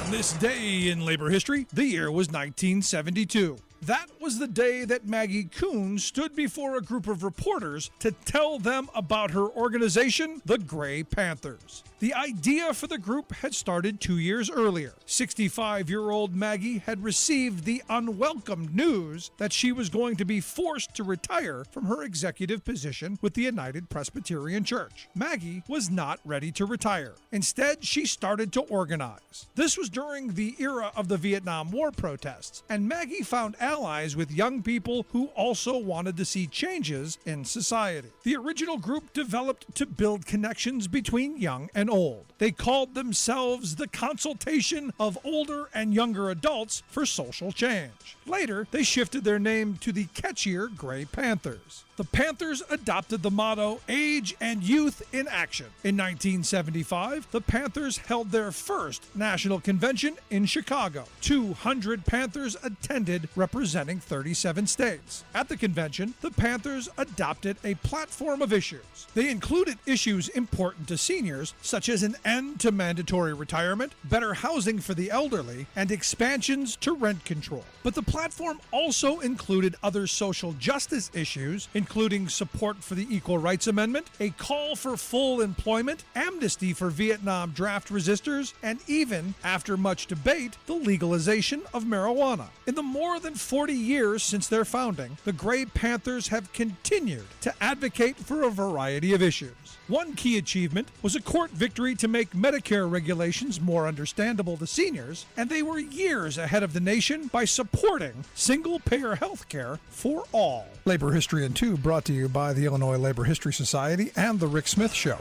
On this day in labor history, the year was 1972. That was the day that Maggie Kuhn stood before a group of reporters to tell them about her organization, the Gray Panthers. The idea for the group had started 2 years earlier. 65-year-old Maggie had received the unwelcome news that she was going to be forced to retire from her executive position with the United Presbyterian Church. Maggie was not ready to retire. Instead, she started to organize. This was during the era of the Vietnam War protests, and Maggie found allies with young people who also wanted to see changes in society. The original group developed to build connections between young and old. They called themselves the Consultation of Older and Younger Adults for Social Change. Later, they shifted their name to the catchier Gray Panthers. The Panthers adopted the motto, Age and Youth in Action. In 1975, the Panthers held their first national convention in Chicago. 200 Panthers attended, representing 37 states. At the convention, the Panthers adopted a platform of issues. They included issues important to seniors, such as an end to mandatory retirement, better housing for the elderly, and expansions to rent control. But the platform also included other social justice issues, including support for the Equal Rights Amendment, a call for full employment, amnesty for Vietnam draft resistors, and even, after much debate, the legalization of marijuana. In the more than 40 years since their founding, the Gray Panthers have continued to advocate for a variety of issues. One key achievement was a court victory to make Medicare regulations more understandable to seniors, and they were years ahead of the nation by supporting single-payer health care for all. Labor History in 2 brought to you by the Illinois Labor History Society and The Rick Smith Show.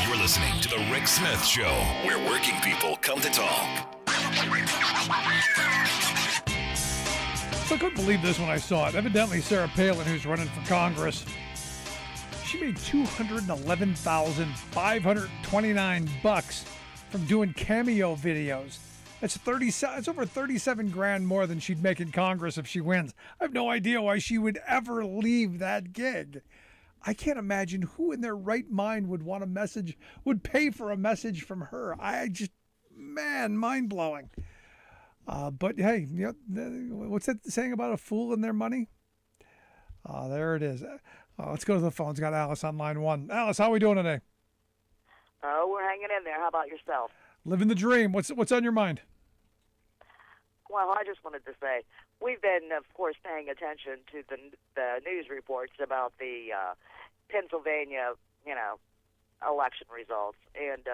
You're listening to The Rick Smith Show, where working people come to talk. I couldn't believe this when I saw it. Evidently, Sarah Palin, who's running for Congress, she made $211,529 from doing cameo videos. It's over 37 grand more than she'd make in Congress if she wins. I have no idea why she would ever leave that gig. I can't imagine who in their right mind would pay for a message from her. Mind blowing. But hey, what's that saying about a fool and their money? There it is. Let's go to the phones. Got Alice on line 1. Alice, how are we doing today? Oh, we're hanging in there. How about yourself? Living the dream. What's on your mind? Well, I just wanted to say we've been, of course, paying attention to the news reports about the Pennsylvania, election results, and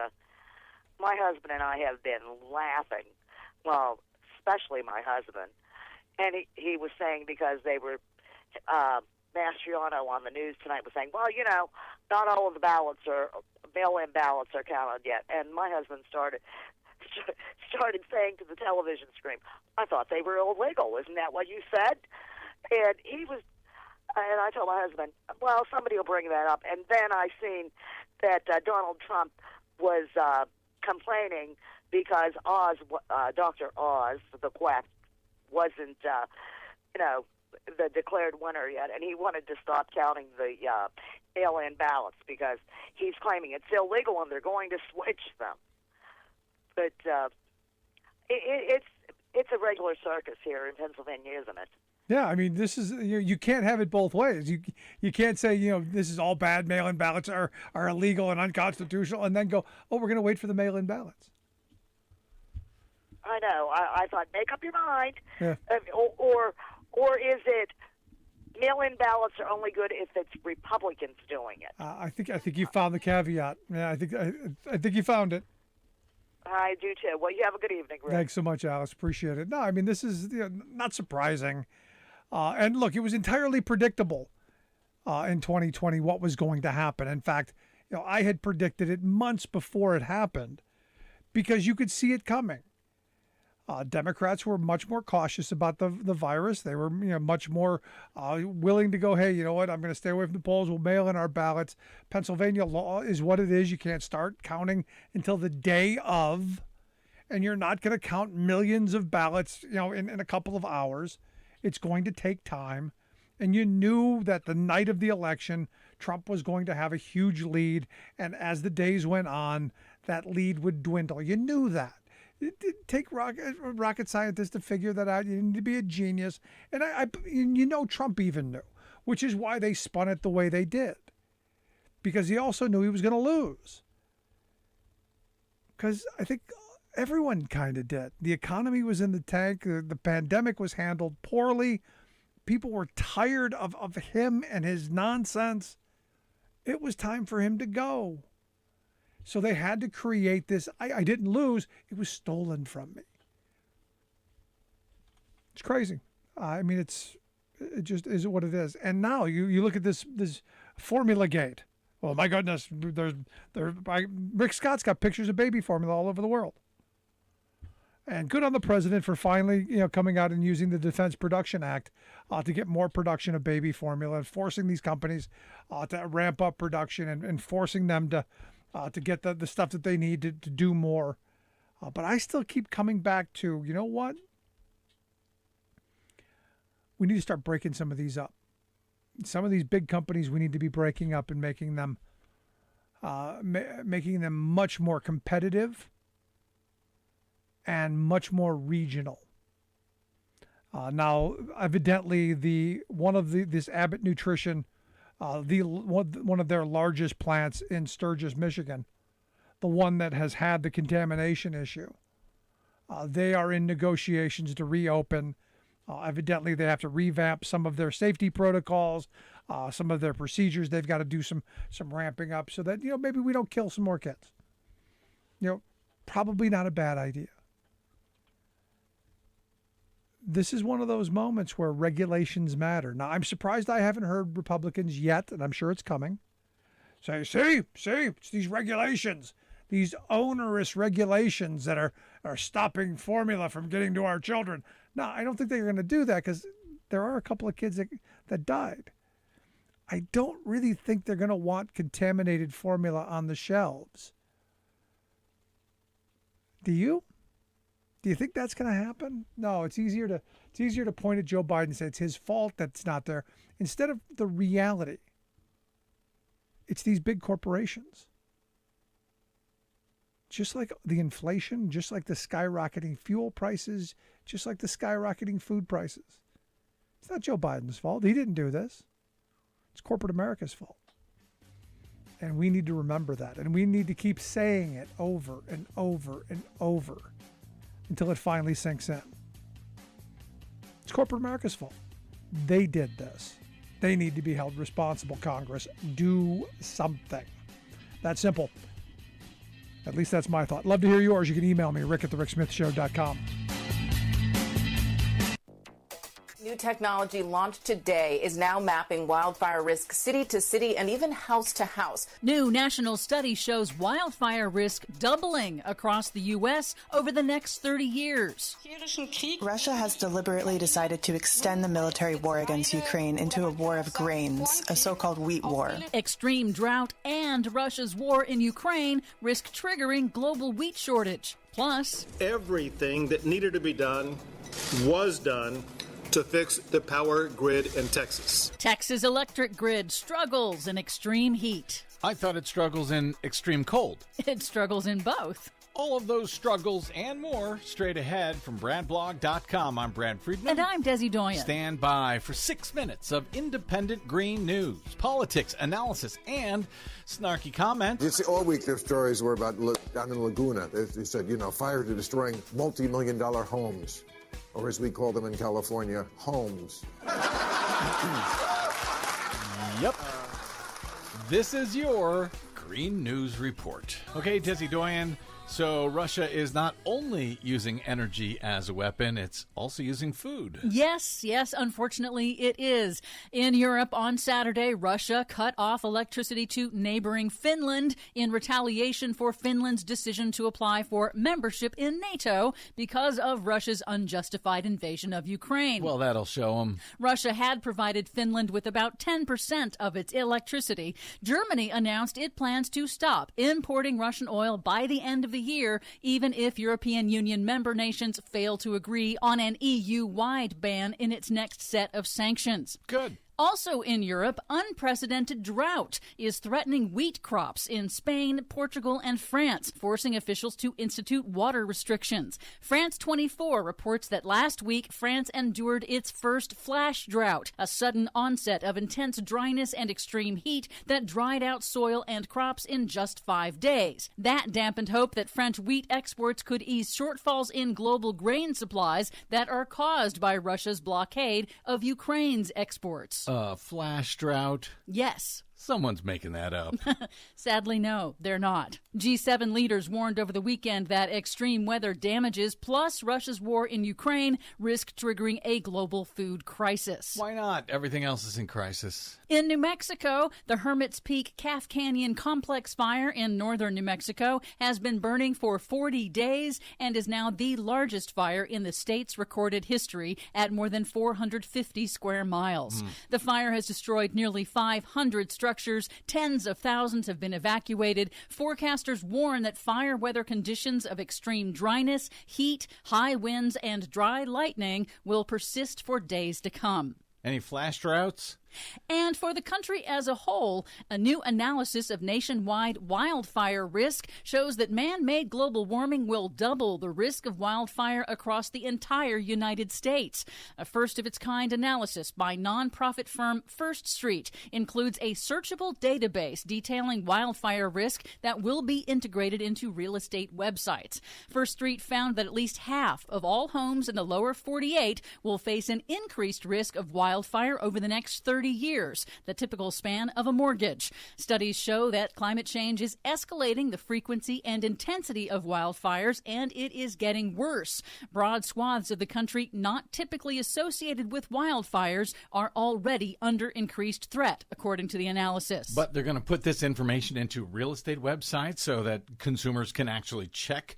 my husband and I have been laughing. Well, especially my husband, and he was saying, because they were Mastriano on the news tonight was saying, well, not all of the mail-in ballots are counted yet. And my husband started saying to the television screen, "I thought they were illegal. Isn't that what you said?" And I told my husband, "Well, somebody will bring that up." And then I seen that Donald Trump was complaining because Dr. Oz, the quack, wasn't, the declared winner yet, and he wanted to stop counting the mail-in ballots because he's claiming it's illegal and they're going to switch them. But it's a regular circus here in Pennsylvania, isn't it? Yeah, I mean, this is you can't have it both ways. You can't say this is all bad. Mail-in ballots are illegal and unconstitutional, and then go, oh, we're going to wait for the mail-in ballots. I know. I thought, make up your mind. Yeah. Or is it mail-in ballots are only good if it's Republicans doing it? I think you found the caveat. Yeah, I think you found it. I do too. Well, you have a good evening, Rick. Thanks so much, Alice. Appreciate it. No, I mean, this is not surprising. And look, it was entirely predictable in 2020 what was going to happen. In fact, I had predicted it months before it happened because you could see it coming. Democrats were much more cautious about the virus. They were much more willing to go, hey, you know what, I'm going to stay away from the polls. We'll mail in our ballots. Pennsylvania law is what it is. You can't start counting until the day of, and you're not going to count millions of ballots in a couple of hours. It's going to take time. And you knew that the night of the election, Trump was going to have a huge lead. And as the days went on, that lead would dwindle. You knew that. It didn't take rocket scientists to figure that out. You need to be a genius. And Trump even knew, which is why they spun it the way they did. Because he also knew he was going to lose. Because I think everyone kind of did. The economy was in the tank. The pandemic was handled poorly. People were tired of him and his nonsense. It was time for him to go. So they had to create this. I didn't lose. It was stolen from me. It's crazy. I mean, it just is what it is. And now you look at this formula gate. Oh my goodness, Rick Scott's got pictures of baby formula all over the world. And good on the president for finally, coming out and using the Defense Production Act to get more production of baby formula and forcing these companies to ramp up production and forcing them to get the stuff that they need to do more. But I still keep coming back to, you know what? We need to start breaking some of these up. Some of these big companies we need to be breaking up and making them much more competitive and much more regional. Now, evidently, this Abbott Nutrition, one of their largest plants in Sturgis, Michigan, the one that has had the contamination issue, they are in negotiations to reopen. Evidently, they have to revamp some of their safety protocols, some of their procedures. They've got to do some ramping up so that maybe we don't kill some more kids. Probably not a bad idea. This is one of those moments where regulations matter. Now, I'm surprised I haven't heard Republicans yet, and I'm sure it's coming, say, see, it's these regulations, these onerous regulations that are stopping formula from getting to our children. No, I don't think they're going to do that because there are a couple of kids that died. I don't really think they're going to want contaminated formula on the shelves. Do you? Do you think that's going to happen? No, it's easier to point at Joe Biden and say it's his fault that's not there instead of the reality. It's these big corporations. Just like the inflation, just like the skyrocketing fuel prices, just like the skyrocketing food prices. It's not Joe Biden's fault. He didn't do this. It's corporate America's fault. And we need to remember that. And we need to keep saying it over and over and over until it finally sinks in. It's corporate America's fault. They did this. They need to be held responsible, Congress. Do something. That's simple. At least that's my thought. Love to hear yours. You can email me, rick@thericksmithshow.com. New technology launched today is now mapping wildfire risk city to city and even house to house. New national study shows wildfire risk doubling across the U.S. over the next 30 years. Russia has deliberately decided to extend the military war against Ukraine into a war of grains, a so-called wheat war. Extreme drought and Russia's war in Ukraine risk triggering global wheat shortage. Plus, everything that needed to be done was done to fix the power grid in Texas. Texas electric grid struggles in extreme heat. I thought it struggles in extreme cold. It struggles in both. All of those struggles and more straight ahead from BradBlog.com. I'm Brad Friedman. And I'm Desi Doyen. Stand by for 6 minutes of independent green news, politics, analysis, and snarky comments. You see, all week their stories were about down in Laguna. They said, fires are destroying multi-million-dollar homes. Or as we call them in California, homes. Yep. This is your Green News Report. Okay, Desi Doyen. So Russia is not only using energy as a weapon, it's also using food. Yes, unfortunately it is. In Europe on Saturday, Russia cut off electricity to neighboring Finland in retaliation for Finland's decision to apply for membership in NATO because of Russia's unjustified invasion of Ukraine. Well, that'll show them. Russia had provided Finland with about 10% of its electricity. Germany announced it plans to stop importing Russian oil by the end of the year, even if European Union member nations fail to agree on an EU-wide ban in its next set of sanctions. Good. Also in Europe, unprecedented drought is threatening wheat crops in Spain, Portugal, and France, forcing officials to institute water restrictions. France 24 reports that last week, France endured its first flash drought, a sudden onset of intense dryness and extreme heat that dried out soil and crops in just 5 days. That dampened hope that French wheat exports could ease shortfalls in global grain supplies that are caused by Russia's blockade of Ukraine's exports. Flash drought? Yes. Someone's making that up. Sadly, no, they're not. G7 leaders warned over the weekend that extreme weather damages plus Russia's war in Ukraine risk triggering a global food crisis. Why not? Everything else is in crisis. In New Mexico, the Hermit's Peak Calf Canyon Complex fire in northern New Mexico has been burning for 40 days and is now the largest fire in the state's recorded history at more than 450 square miles. The fire has destroyed nearly 500 structures. Tens of thousands have been evacuated. Forecasters warn that fire weather conditions of extreme dryness, heat, high winds, and dry lightning will persist for days to come. Any flash droughts? And for the country as a whole, a new analysis of nationwide wildfire risk shows that man-made global warming will double the risk of wildfire across the entire United States. A first-of-its-kind analysis by nonprofit firm First Street includes a searchable database detailing wildfire risk that will be integrated into real estate websites. First Street found that at least half of all homes in the lower 48 will face an increased risk of wildfire over the next 30 years, the typical span of a mortgage. Studies show that climate change is escalating the frequency and intensity of wildfires, and it is getting worse. Broad swaths of the country not typically associated with wildfires are already under increased threat, according to the analysis. But they're going to put this information into real estate websites so that consumers can actually check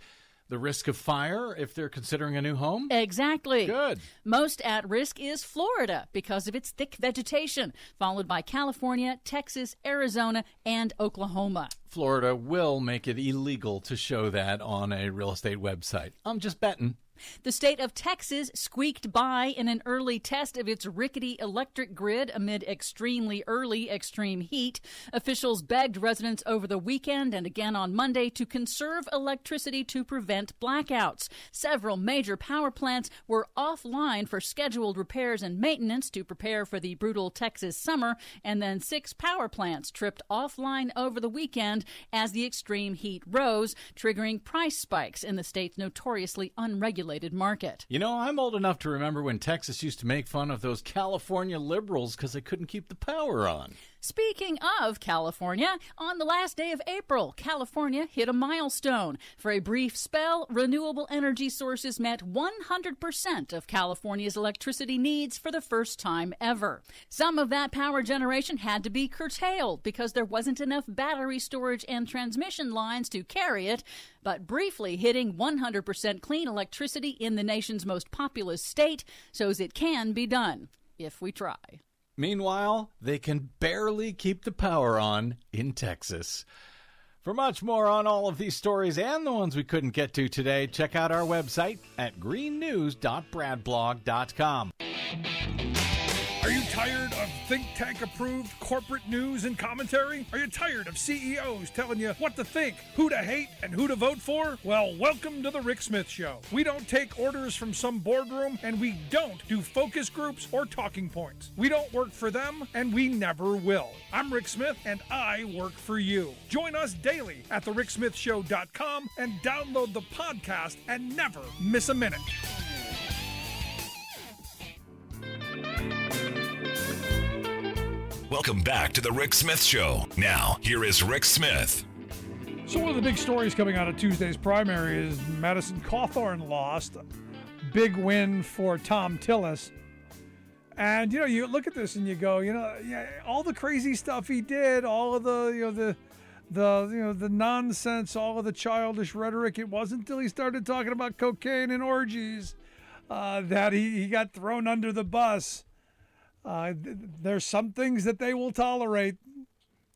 the risk of fire if they're considering a new home? Exactly. Good. Most at risk is Florida because of its thick vegetation, followed by California, Texas, Arizona, and Oklahoma. Florida will make it illegal to show that on a real estate website. I'm just betting. The state of Texas squeaked by in an early test of its rickety electric grid amid extremely early extreme heat. Officials begged residents over the weekend and again on Monday to conserve electricity to prevent blackouts. Several major power plants were offline for scheduled repairs and maintenance to prepare for the brutal Texas summer, and then 6 power plants tripped offline over the weekend as the extreme heat rose, triggering price spikes in the state's notoriously unregulated market. You know, I'm old enough to remember when Texas used to make fun of those California liberals because they couldn't keep the power on. Speaking of California, on the last day of April, California hit a milestone. For a brief spell, renewable energy sources met 100% of California's electricity needs for the first time ever. Some of that power generation had to be curtailed because there wasn't enough battery storage and transmission lines to carry it, but briefly hitting 100% clean electricity in the nation's most populous state shows it can be done if we try. Meanwhile, they can barely keep the power on in Texas. For much more on all of these stories and the ones we couldn't get to today, check out our website at greennews.bradblog.com. Are you tired of think tank approved corporate news and commentary? Are you tired of CEOs telling you what to think, who to hate, and who to vote for? Well, welcome to the Rick Smith Show. We don't take orders from some boardroom, and we don't do focus groups or talking points. We don't work for them, and we never will. I'm Rick Smith, and I work for you. Join us daily at thericksmithshow.com and download the podcast and never miss a minute. Welcome back to the Rick Smith Show. Now, here is Rick Smith. So one of the big stories coming out of Tuesday's primary is Madison Cawthorn lost. Big win for Tom Tillis. And, you look at this and you go, all the crazy stuff he did, all of the nonsense, all of the childish rhetoric, it wasn't until he started talking about cocaine and orgies that he got thrown under the bus. There's some things that they will tolerate,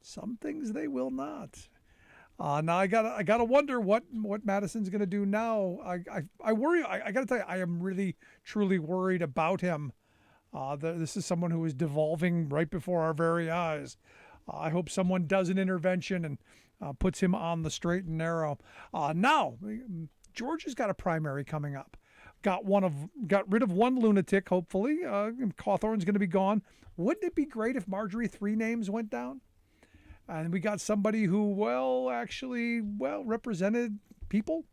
some things they will not. Now I gotta wonder what Madison's gonna do now. I worry. I gotta tell you, I am really truly worried about him. This is someone who is devolving right before our very eyes. I hope someone does an intervention and puts him on the straight and narrow. Now, Georgia's got a primary coming up. Got rid of one lunatic, hopefully. Cawthorn's going to be gone. Wouldn't it be great if Marjorie Three Names went down? And we got somebody who, represented people.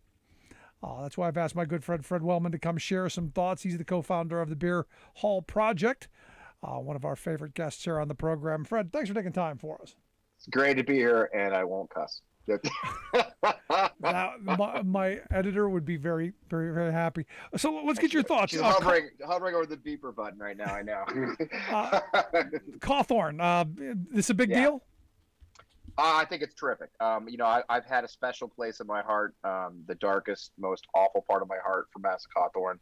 That's why I've asked my good friend Fred Wellman to come share some thoughts. He's the co-founder of the Beer Hall Project, one of our favorite guests here on the program. Fred, thanks for taking time for us. It's great to be here, and I won't cuss. Now, my editor would be very, very, very happy. So let's get your thoughts. She's hovering over the beeper button right now. I know. Cawthorn, this a big deal? I think it's terrific. I've had a special place in my heart, the darkest, most awful part of my heart for Madison Cawthorn.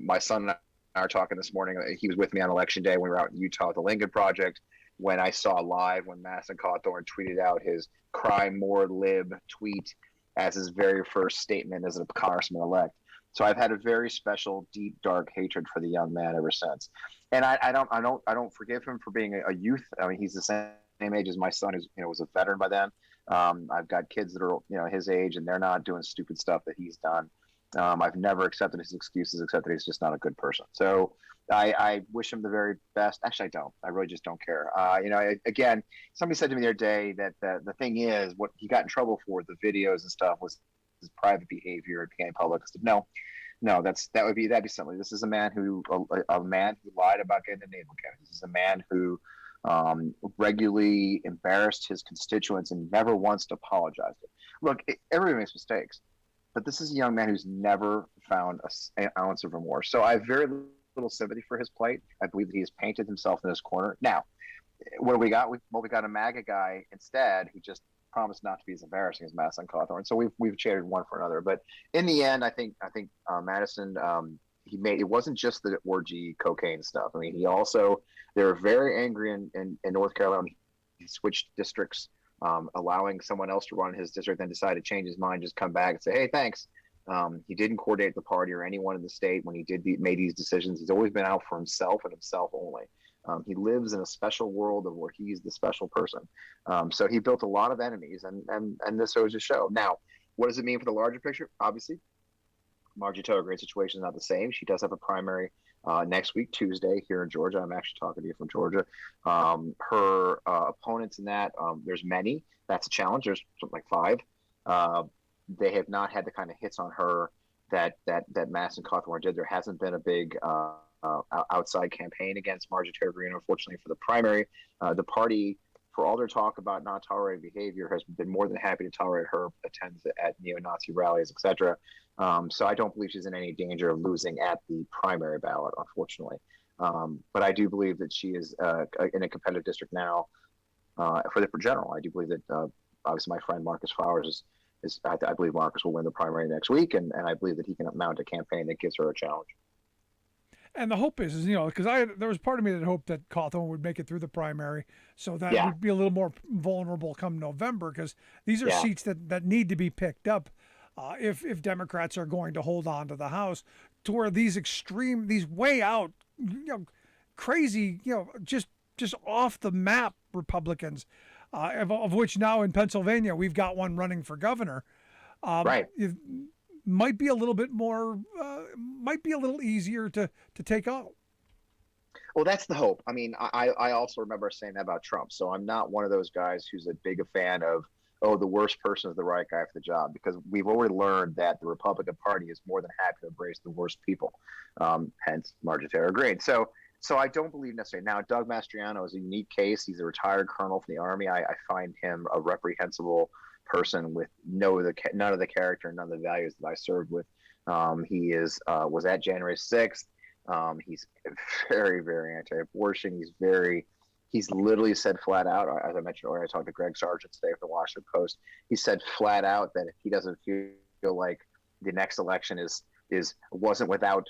My son and I were talking this morning. He was with me on Election Day when we were out in Utah at the Lincoln Project. When I saw live when Madison Cawthorn tweeted out his "Cry More Lib" tweet as his very first statement as a congressman-elect. So I've had a very special, deep, dark hatred for the young man ever since. And I don't forgive him for being a youth. I mean, he's the same age as my son, who's was a veteran by then. I've got kids that are his age, and they're not doing stupid stuff that he's done. I've never accepted his excuses, except that he's just not a good person. So I wish him the very best. Actually, I don't. I really just don't care. Again, somebody said to me the other day that the thing is, what he got in trouble for, the videos and stuff, was his private behavior. It became public. I said, no, that'd be something. This is a man who lied about getting the naval academy. This is a man who regularly embarrassed his constituents and never once apologized. Look, everybody makes mistakes. But this is a young man who's never found an ounce of remorse. So I have very little sympathy for his plight. I believe that he has painted himself in his corner. Now, what do we got? We got a MAGA guy instead who just promised not to be as embarrassing as Madison Cawthorn. So we've traded one for another. But in the end, I think Madison, it wasn't just the orgy cocaine stuff. I mean, they were very angry in North Carolina. He switched districts. Allowing someone else to run his district, then decide to change his mind, just come back and say, hey, thanks. He didn't coordinate the party or anyone in the state when he made these decisions. He's always been out for himself and himself only. He lives in a special world of where he's the special person. So he built a lot of enemies, and this goes to show. Now, what does it mean for the larger picture? Obviously, Margie Togre's situation is not the same. She does have a primary next week, Tuesday, here in Georgia. I'm actually talking to you from Georgia. Her opponents in that, there's many. That's a challenge. There's something like 5. They have not had the kind of hits on her that Madison Cawthorn did. There hasn't been a big outside campaign against Marjorie Taylor Greene. Unfortunately for the primary, the party, for all their talk about not tolerating behavior, has been more than happy to tolerate her attendance at neo-Nazi rallies, etc. So I don't believe she's in any danger of losing at the primary ballot, unfortunately. But I do believe that she is in a competitive district now for the general. I do believe that obviously my friend Marcus Flowers I believe Marcus will win the primary next week, and I believe that he can mount a campaign that gives her a challenge. And the hope is because there was part of me that hoped that Cawthorn would make it through the primary, so that would be a little more vulnerable come November, because these are seats that need to be picked up if Democrats are going to hold on to the House, to where these way out, crazy, just off the map Republicans, of which now in Pennsylvania we've got one running for governor. Right. Might be a little bit more, might be a little easier to take out. Well, that's the hope. I mean, I also remember saying that about Trump. So I'm not one of those guys who's a big fan of, the worst person is the right guy for the job, because we've already learned that the Republican Party is more than happy to embrace the worst people, hence Marjorie Taylor Greene. So I don't believe necessarily. Now, Doug Mastriano is a unique case. He's a retired colonel from the Army. I find him a reprehensible person with none of the character, none of the values that I served with. He was at January 6th. He's very, very anti-abortion. He's literally said flat out, as I mentioned earlier, I talked to Greg Sargent today from the Washington Post. He said flat out that if he doesn't feel like the next election wasn't without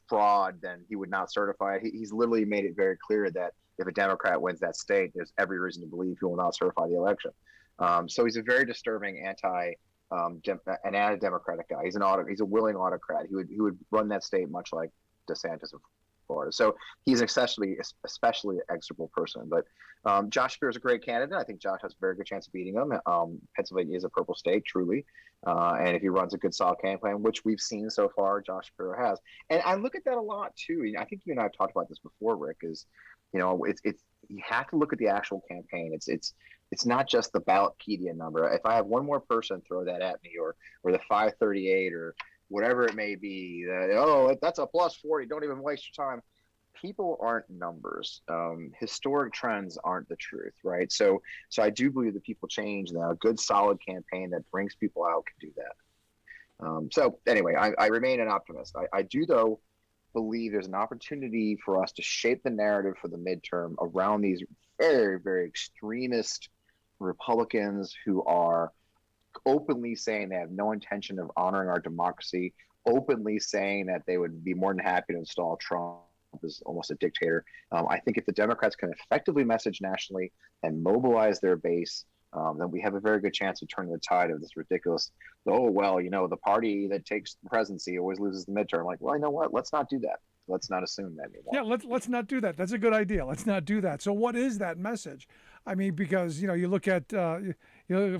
fraud, then he would not certify it. He's literally made it very clear that if a Democrat wins that state, there's every reason to believe he will not certify the election. So he's a very disturbing anti-democratic guy. He's a willing autocrat. He would run that state much like DeSantis of Florida. So he's especially execrable person. But Josh Shapiro is a great candidate. I think Josh has a very good chance of beating him. Pennsylvania is a purple state, truly. And if he runs a good solid campaign, which we've seen so far, Josh Shapiro has. And I look at that a lot too. I think you and I have talked about this before, Rick, is it's you have to look at the actual campaign. It's not just the Ballotpedia number. If I have one more person throw that at me, or the 538 or whatever it may be, that's a plus 40, don't even waste your time. People aren't numbers. Historic trends aren't the truth, right? So I do believe that people change, and a good solid campaign that brings people out can do that. So anyway, I remain an optimist. I do, though, believe there's an opportunity for us to shape the narrative for the midterm around these very, very extremist Republicans who are openly saying they have no intention of honoring our democracy, openly saying that they would be more than happy to install Trump as almost a dictator. I think if the Democrats can effectively message nationally and mobilize their base, then we have a very good chance of turning the tide of this ridiculous, the party that takes the presidency always loses the midterm. Like, well, you know what? Let's not do that. Let's not assume that anymore. Yeah, let's not do that. That's a good idea. Let's not do that. So what is that message? I mean, because, you look at,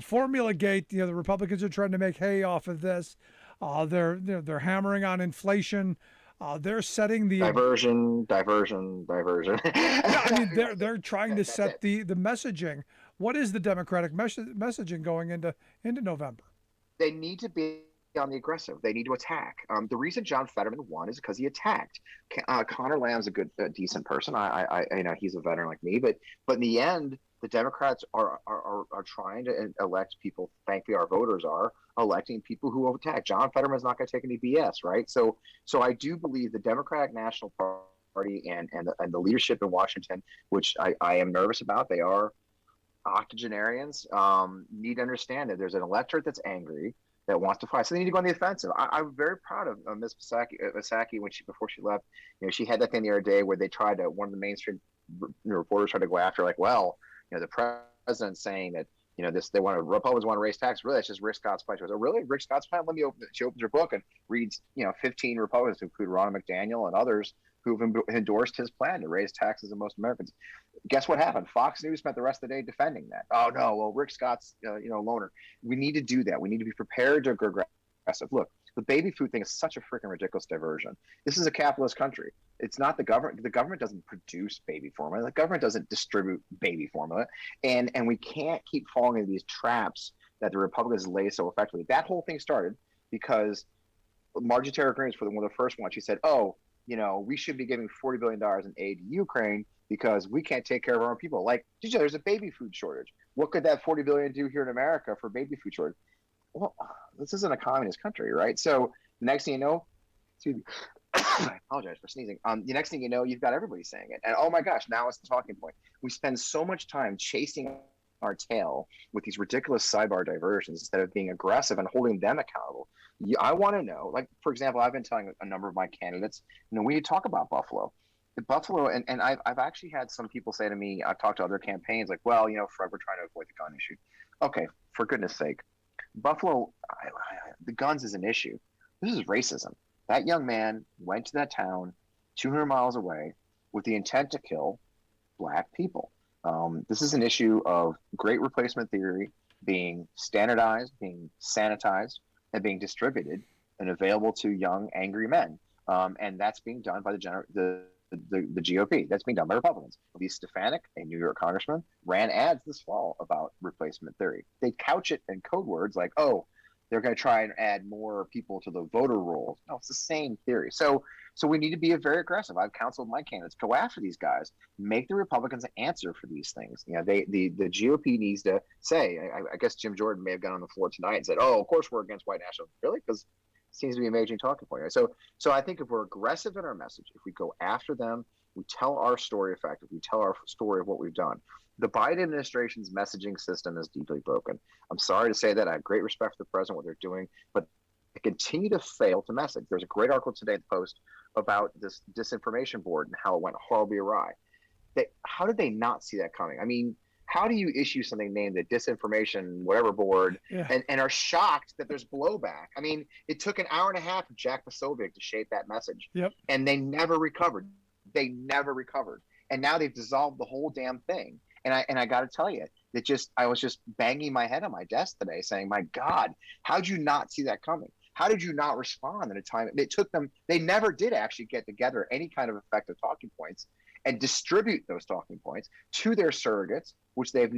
Formula Gate, the Republicans are trying to make hay off of this. They're hammering on inflation. They're setting the diversion. Yeah, I mean, they're trying to set the messaging. What is the Democratic messaging going into November? They need to be on the aggressive. They need to attack. The reason John Fetterman won is because he attacked. Connor Lamb's a decent person. I he's a veteran like me, but in the end, the Democrats are trying to elect people. Thankfully, our voters are electing people who will attack. John Fetterman's not going to take any BS, right? So I do believe the Democratic National Party and the leadership in Washington, which I am nervous about, they are octogenarians, need to understand that there's an electorate that's angry, that wants to fight. So they need to go on the offensive. I'm very proud of Ms. Psaki when before she left. She had that thing the other day where they tried to, one of the mainstream reporters tried to go after, the president's saying that, Republicans want to raise taxes. Really, that's just Rick Scott's plan. She goes, oh, really? Rick Scott's plan? She opens her book and reads, 15 Republicans, include Ronna McDaniel and others, who've endorsed his plan to raise taxes on most Americans. Guess what happened? Fox News spent the rest of the day defending that. Oh no, well, Rick Scott's, loner. We need to do that. We need to be prepared to go aggressive. Look, the baby food thing is such a freaking ridiculous diversion. This is a capitalist country. It's not the government. The government doesn't produce baby formula. The government doesn't distribute baby formula. And we can't keep falling into these traps that the Republicans lay so effectively. That whole thing started because Marjorie Taylor Greene was one of the first ones. She said, we should be giving $40 billion in aid to Ukraine because we can't take care of our own people. Like, there's a baby food shortage. What could that $40 billion do here in America for baby food shortage? Well, this isn't a communist country, right? So the next thing you know, excuse me, I apologize for sneezing. The next thing you know, you've got everybody saying it. And oh my gosh, now it's the talking point. We spend so much time chasing our tail with these ridiculous sidebar diversions instead of being aggressive and holding them accountable. I want to know, like, for example, I've been telling a number of my candidates, when you talk about Buffalo, and I've actually had some people say to me, I've talked to other campaigns, like, well, forever trying to avoid the gun issue. Okay, for goodness sake, Buffalo, the guns is an issue. This is racism. That young man went to that town 200 miles away with the intent to kill Black people. This is an issue of great replacement theory being standardized, being sanitized, and being distributed and available to young, angry men. And that's being done by the GOP. That's being done by Republicans. Lee Stefanik, a New York congressman, ran ads this fall about replacement theory. They couch it in code words like, oh, they're going to try and add more people to the voter rolls. No, it's the same theory. So we need to be very aggressive. I've counseled my candidates, go after these guys, make the Republicans answer for these things. The GOP needs to say, I guess Jim Jordan may have gone on the floor tonight and said, oh, of course we're against white nationalism. Really? Because it seems to be a major talking point. Right? So I think if we're aggressive in our message, if we go after them, we tell our story effectively, we tell our story of what we've done. The Biden administration's messaging system is deeply broken. I'm sorry to say that. I have great respect for the president, what they're doing, but they continue to fail to message. There's a great article today in the Post about this disinformation board and how it went horribly awry. How did they not see that coming? I mean, how do you issue something named the disinformation whatever board and are shocked that there's blowback? I mean, it took an hour and a half of Jack Posobiec to shape that message. Yep. And they never recovered. And now they've dissolved the whole damn thing. And I got to tell you, I was just banging my head on my desk today saying, my God, how'd you not see that coming? How did you not respond at a time? It took them, they never did actually get together any kind of effective talking points and distribute those talking points to their surrogates, which they've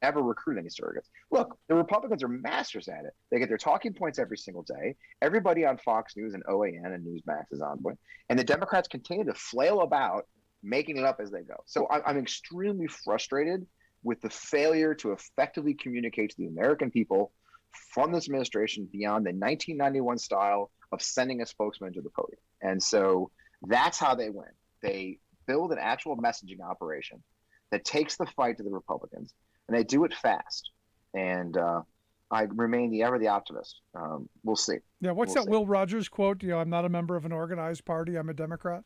never recruited any surrogates. Look, the Republicans are masters at it. They get their talking points every single day. Everybody on Fox News and OAN and Newsmax is on board. And the Democrats continue to flail about making it up as they go. So I'm extremely frustrated with the failure to effectively communicate to the American people from this administration beyond the 1991 style of sending a spokesman to the podium. And so that's how they win. They build an actual messaging operation that takes the fight to the Republicans, and they do it fast. And I remain ever the optimist. We'll see. Yeah, what's that Will Rogers quote? I'm not a member of an organized party. I'm a Democrat.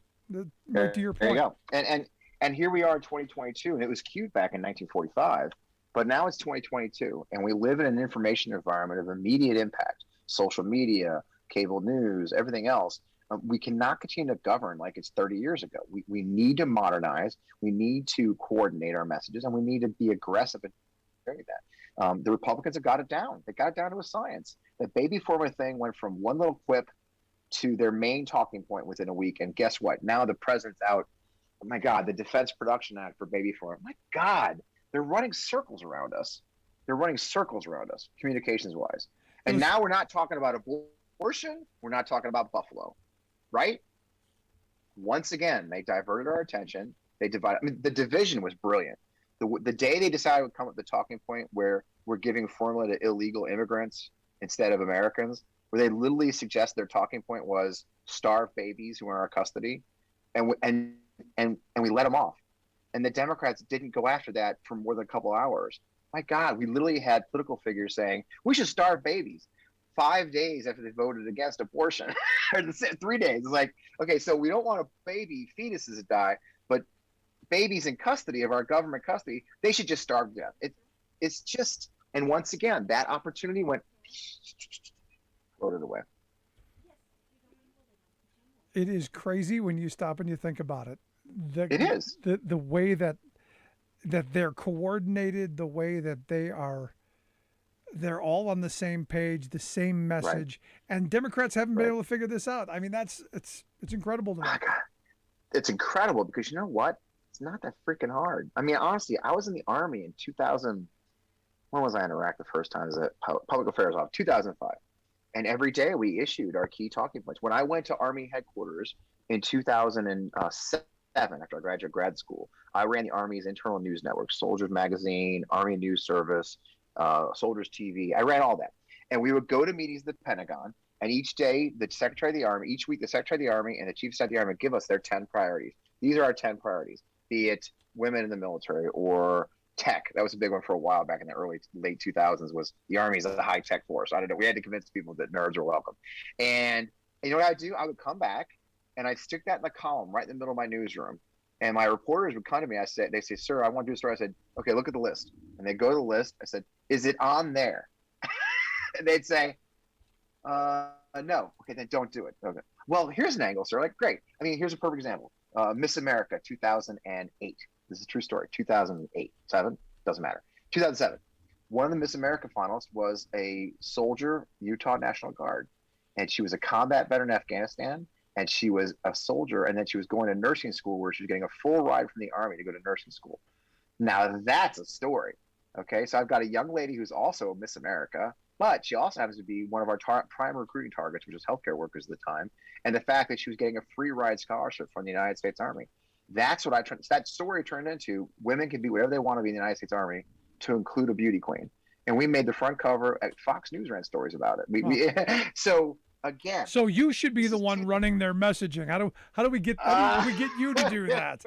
Right to your point. There you go. And here we are in 2022, and it was cute back in 1945, but now it's 2022, and we live in an information environment of immediate impact. Social media, cable news, everything else. We cannot continue to govern like it's 30 years ago. We need to modernize. We need to coordinate our messages, and we need to be aggressive in doing that. The Republicans have got it down. They got it down to a science. The baby formula thing went from one little quip to their main talking point within a week. And guess what? Now the president's out. Oh my God, the Defense Production Act for baby formula. My God, they're running circles around us. Communications wise. And now we're not talking about abortion. We're not talking about Buffalo, right? Once again, they diverted our attention. They divided. I mean, the division was brilliant. The day they decided to come up with the talking point where we're giving formula to illegal immigrants instead of Americans, where they literally suggest their talking point was starve babies who are in our custody, and we let them off. And the Democrats didn't go after that for more than a couple hours. My God, we literally had political figures saying we should starve babies 5 days after they voted against abortion, or 3 days. It's like, okay, so we don't want a baby fetuses to die, but babies in custody of our government custody, they should just starve to death. It's just, and once again, that opportunity went voted away. It is crazy when you stop and you think about it. It is the way that they're coordinated, the way that they're all on the same page, the same message, right. And Democrats haven't been able to figure this out. I mean, it's incredible to me. It's incredible because you know what? It's not that freaking hard. I mean, honestly, I was in the Army in 2000. When was I in Iraq the first time as a public affairs officer? 2005. And every day we issued our key talking points. When I went to Army headquarters in 2007, after I graduated grad school, I ran the Army's internal news network, Soldiers Magazine, Army News Service, Soldiers TV. I ran all that. And we would go to meetings at the Pentagon, and each day, the Secretary of the Army, each week, the Secretary of the Army and the Chief of Staff of the Army would give us their 10 priorities. These are our 10 priorities, be it women in the military or tech. That was a big one for a while back in the late 2000s, was the Army is a high-tech force. I don't know. We had to convince people that nerds are welcome. And you know what I'd do? I would come back, and I'd stick that in the column right in the middle of my newsroom. And my reporters would come to me. They say, sir, I want to do a story. I said, okay, look at the list. And they'd go to the list. I said, is it on there? And they'd say, no. Okay, then don't do it. Okay. Well, here's an angle, sir. Like, great. I mean, here's a perfect example. Miss America 2008. This is a true story. 2008, 7, doesn't matter. 2007. One of the Miss America finalists was a soldier, Utah National Guard, and she was a combat veteran in Afghanistan, and she was a soldier, and then she was going to nursing school where she was getting a full ride from the Army to go to nursing school. Now that's a story. Okay, so I've got a young lady who's also Miss America, but she also happens to be one of our prime recruiting targets, which is healthcare workers at the time, and the fact that she was getting a free ride scholarship from the United States Army. That's what that story turned into. Women can be whatever they want to be in the United States Army, to include a beauty queen. And we made the front cover at Fox News ran stories about it. So again, so you should be the one running their messaging. How do we get you to do that?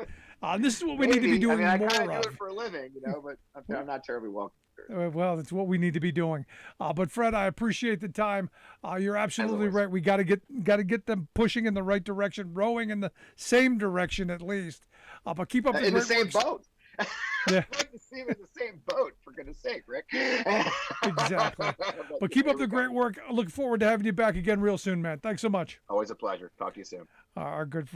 This is what we need to be doing more of. I kind of do it for a living, but I'm not terribly welcome. Well, it's what we need to be doing. But Fred, I appreciate the time. You're absolutely right. We got to get them pushing in the right direction, rowing in the same direction at least. But keep up in the same work. boat. Yeah. I'd like to see him in the same boat, for goodness sake, Rick. Exactly. But keep up the great work. I look forward to having you back again real soon, man. Thanks so much. Always a pleasure. Talk to you soon. Our good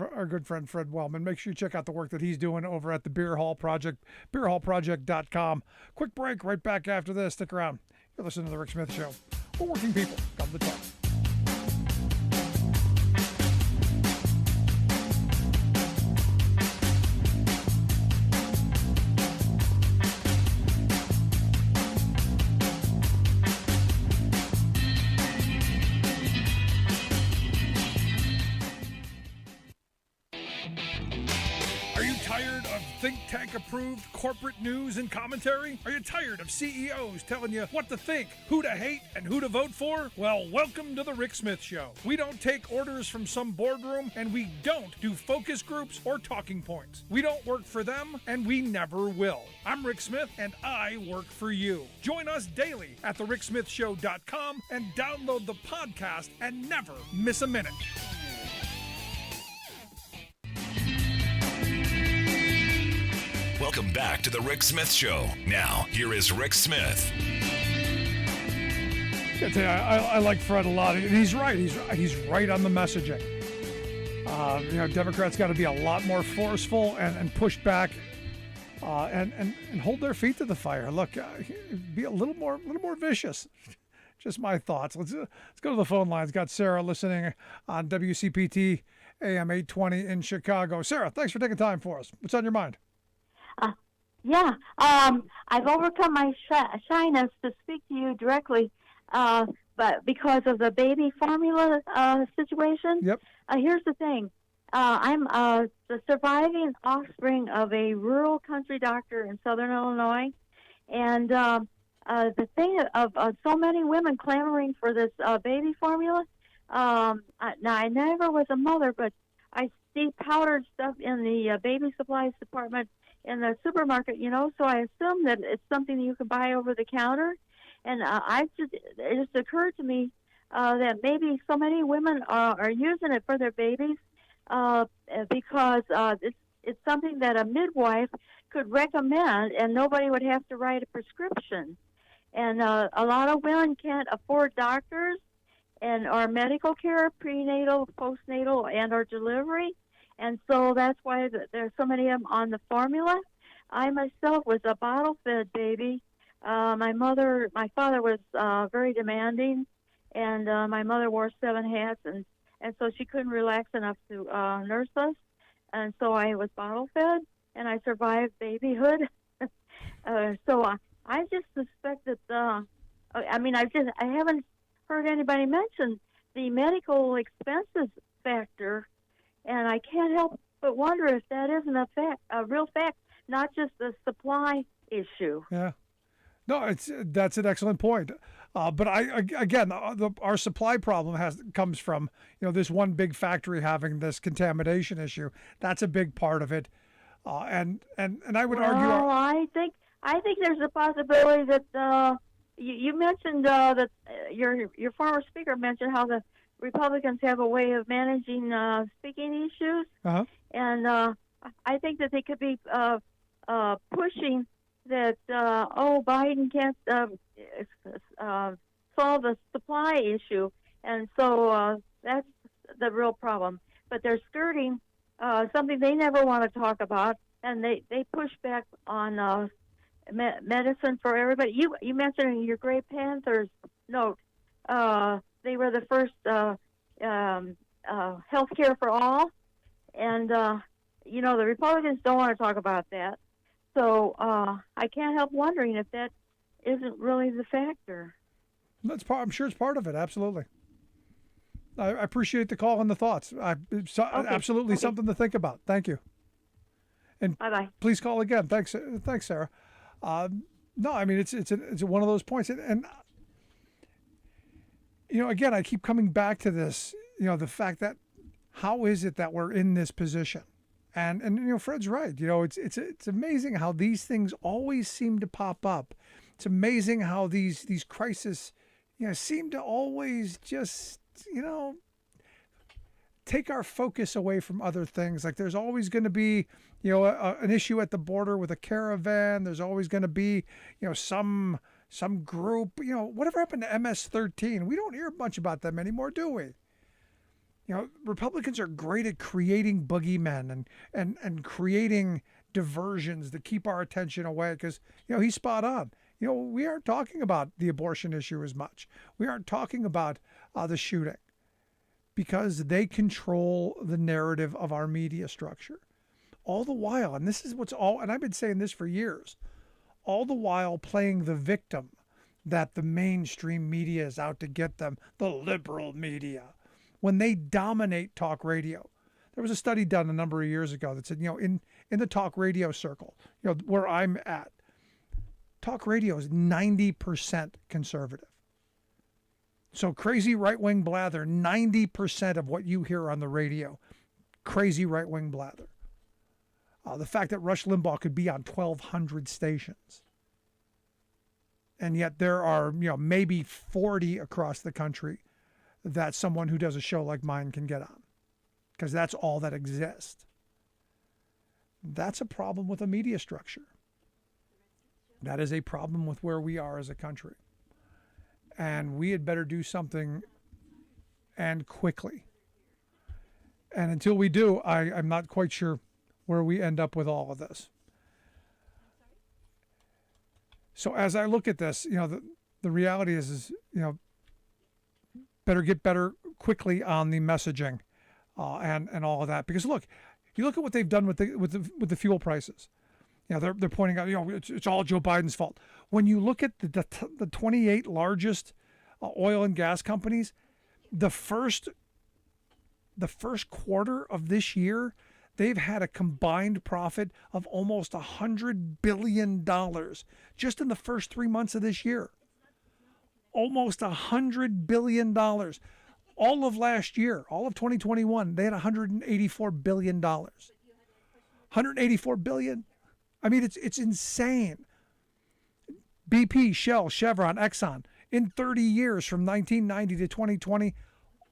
friend Fred Wellman. Make sure you check out the work that he's doing over at the Beer Hall Project, beerhallproject.com. Quick break, right back after this. Stick around. You're listening to The Rick Smith Show. For working people, come to talk. Think tank approved corporate news and commentary? Are you tired of CEOs telling you what to think, who to hate, and who to vote for? Well, welcome to the Rick Smith Show. We don't take orders from some boardroom, and we don't do focus groups or talking points. We don't work for them, and we never will. I'm Rick Smith, and I work for you. Join us daily at thericksmithshow.com and download the podcast and never miss a minute. Welcome back to the Rick Smith Show. Now, here is Rick Smith. I like Fred a lot, and he's right. He's right on the messaging. Democrats got to be a lot more forceful and push back, and hold their feet to the fire. Look, be a little more vicious. Just my thoughts. Let's go to the phone lines. Got Sarah listening on WCPT AM 820 in Chicago. Sarah, thanks for taking time for us. What's on your mind? I've overcome my shyness to speak to you directly, but because of the baby formula situation. Yep. Here's the thing. I'm the surviving offspring of a rural country doctor in southern Illinois, and the thing of so many women clamoring for this baby formula. Now, I never was a mother, but I see powdered stuff in the baby supplies department in the supermarket, so I assume that it's something you can buy over the counter. And it just occurred to me that maybe so many women are using it for their babies because it's something that a midwife could recommend, and nobody would have to write a prescription. And a lot of women can't afford doctors or medical care, prenatal, postnatal, and or delivery. And so that's why there's so many of them on the formula. I myself was a bottle-fed baby. My father was very demanding, and my mother wore 7 hats, and so she couldn't relax enough to nurse us. And so I was bottle-fed, and I survived babyhood. So I just suspect that, I haven't heard anybody mention the medical expenses factor. And I can't help but wonder if that isn't a real fact, not just a supply issue. Yeah. No, that's an excellent point. But our supply problem comes from this one big factory having this contamination issue. That's a big part of it. And I would argue. Well, I think there's a possibility that you mentioned that your former speaker mentioned how the Republicans have a way of managing speaking issues, and I think that they could be pushing that. Biden can't solve the supply issue, and so that's the real problem. But they're skirting something they never want to talk about, and they push back on medicine for everybody. You mentioned in your Gray Panthers note they were the first health care for all, and the Republicans don't want to talk about that. So I can't help wondering if that isn't really the factor. I'm sure it's part of it. Absolutely. I appreciate the call and the thoughts. Absolutely something to think about. Thank you. And bye-bye. Please call again. Thanks, Sarah. No, I mean it's one of those points, and again, I keep coming back to this. The fact that how is it that we're in this position, and Fred's right. It's amazing how these things always seem to pop up. It's amazing how these crises, seem to always just take our focus away from other things. Like there's always going to be, an issue at the border with a caravan. There's always going to be, some group, whatever happened to MS-13? We don't hear much about them anymore, do we? Republicans are great at creating boogeymen and creating diversions that keep our attention away because, he's spot on. We aren't talking about the abortion issue as much. We aren't talking about the shooting because they control the narrative of our media structure. All the while, and this is and I've been saying this for years, all the while playing the victim that the mainstream media is out to get them, the liberal media, when they dominate talk radio. There was a study done a number of years ago that said, in the talk radio circle, where I'm at, talk radio is 90% conservative. So crazy right-wing blather, 90% of what you hear on the radio, crazy right-wing blather. The fact that Rush Limbaugh could be on 1,200 stations. And yet there are, maybe 40 across the country that someone who does a show like mine can get on. Because that's all that exists. That's a problem with a media structure. That is a problem with where we are as a country. And we had better do something, and quickly. And until we do, I'm not quite sure where we end up with all of this. So as I look at this, the reality is better get better quickly on the messaging and all of that. Because look, you look at what they've done with the fuel prices. They're pointing out, it's all Joe Biden's fault. When you look at the 28 largest oil and gas companies, the first quarter of this year, they've had a combined profit of almost $100 billion just in the first 3 months of this year. Almost $100 billion. All of last year, all of 2021, they had $184 billion. $184 billion. I mean, it's insane. BP, Shell, Chevron, Exxon, in 30 years from 1990 to 2020,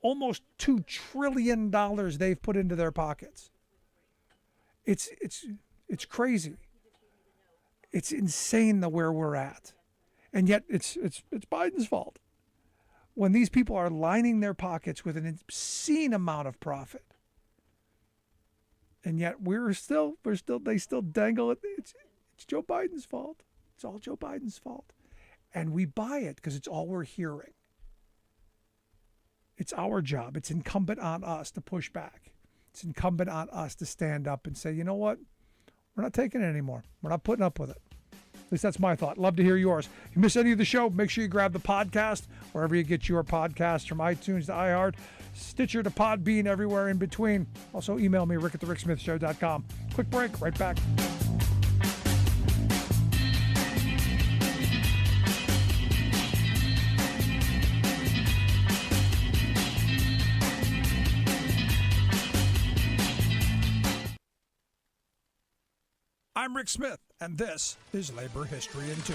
almost $2 trillion they've put into their pockets. It's crazy. It's insane where we're at. And yet it's Biden's fault. When these people are lining their pockets with an obscene amount of profit. And yet they still dangle it. It's Joe Biden's fault. It's all Joe Biden's fault. And we buy it because it's all we're hearing. It's our job. It's incumbent on us to push back. It's incumbent on us to stand up and say, you know what? We're not taking it anymore. We're not putting up with it. least that's my thought. Love to hear yours. If you miss any of the show, make sure you grab the podcast wherever you get your podcasts, from iTunes to iHeart, Stitcher to Podbean, everywhere in between. Also, email me, rick@thericksmithshow.com. Quick break, right back. I'm Rick Smith, and this is Labor History in 2.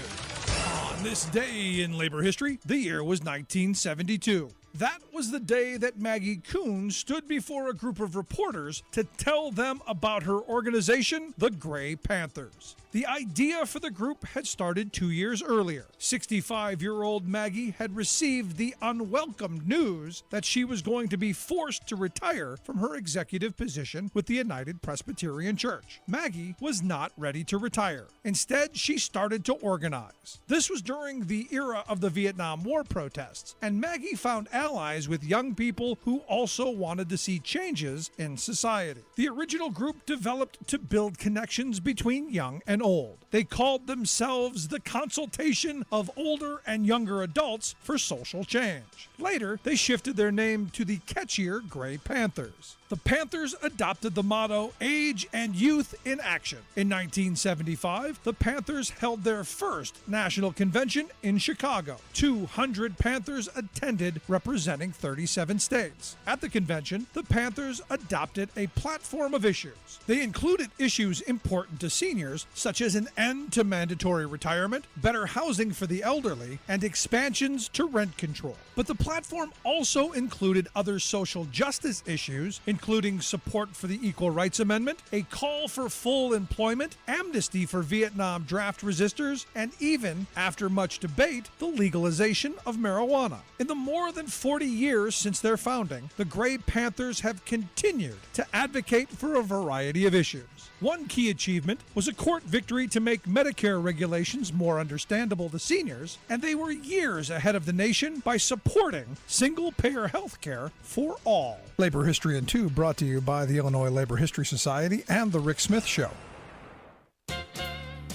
On this day in labor history, the year was 1972. That was the day that Maggie Kuhn stood before a group of reporters to tell them about her organization, the Gray Panthers. The idea for the group had started 2 years earlier. 65-year-old Maggie had received the unwelcome news that she was going to be forced to retire from her executive position with the United Presbyterian Church. Maggie was not ready to retire. Instead, she started to organize. This was during the era of the Vietnam War protests, and Maggie found allies with young people who also wanted to see changes in society. The original group developed to build connections between young and old. They called themselves the Consultation of Older and Younger Adults for Social Change. Later, they shifted their name to the catchier Gray Panthers. The Panthers adopted the motto, Age and Youth in Action. In 1975, the Panthers held their first national convention in Chicago. 200 Panthers attended, representing 37 states. At the convention, the Panthers adopted a platform of issues. They included issues important to seniors, such as an end to mandatory retirement, better housing for the elderly, and expansions to rent control. But the platform also included other social justice issues, including support for the Equal Rights Amendment, a call for full employment, amnesty for Vietnam draft resistors, and even, after much debate, the legalization of marijuana. In the more than 40 years since their founding, the Gray Panthers have continued to advocate for a variety of issues. One key achievement was a court victory to make Medicare regulations more understandable to seniors, and they were years ahead of the nation by supporting single-payer health care for all. Labor History in 2 brought to you by the Illinois Labor History Society and The Rick Smith Show.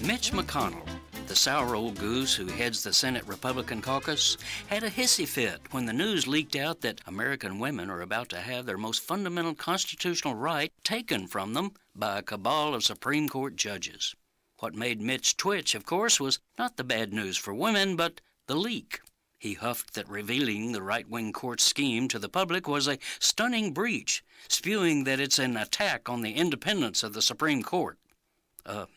Mitch McConnell, the sour old goose who heads the Senate Republican caucus, had a hissy fit when the news leaked out that American women are about to have their most fundamental constitutional right taken from them by a cabal of Supreme Court judges. What made Mitch twitch, of course, was not the bad news for women, but the leak. He huffed that revealing the right-wing court's scheme to the public was a stunning breach, spewing that it's an attack on the independence of the Supreme Court.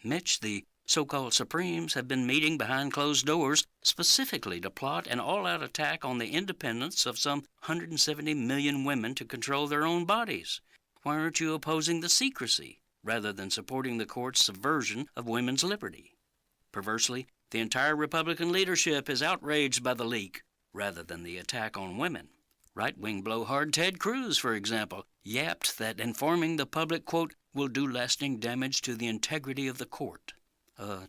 Mitch, the so-called Supremes have been meeting behind closed doors specifically to plot an all-out attack on the independence of some 170 million women to control their own bodies. Why aren't you opposing the secrecy rather than supporting the court's subversion of women's liberty? Perversely, the entire Republican leadership is outraged by the leak rather than the attack on women. Right-wing blowhard Ted Cruz, for example, yapped that informing the public, quote, will do lasting damage to the integrity of the court.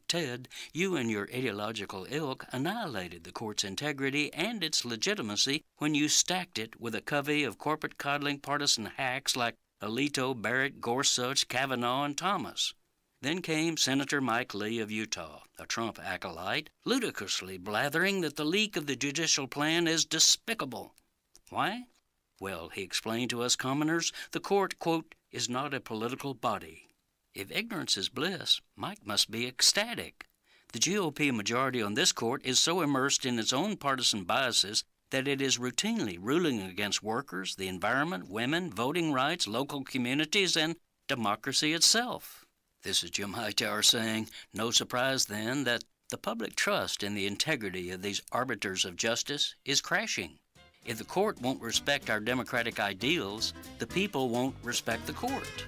Ted, you and your ideological ilk annihilated the court's integrity and its legitimacy when you stacked it with a covey of corporate-coddling partisan hacks like Alito, Barrett, Gorsuch, Kavanaugh, and Thomas. Then came Senator Mike Lee of Utah, a Trump acolyte, ludicrously blathering that the leak of the judicial plan is despicable. Why? Well, he explained to us commoners, the court, quote, is not a political body. If ignorance is bliss, Mike must be ecstatic. The GOP majority on this court is so immersed in its own partisan biases that it is routinely ruling against workers, the environment, women, voting rights, local communities, and democracy itself. This is Jim Hightower saying, no surprise then that the public trust in the integrity of these arbiters of justice is crashing. If the court won't respect our democratic ideals, the people won't respect the court.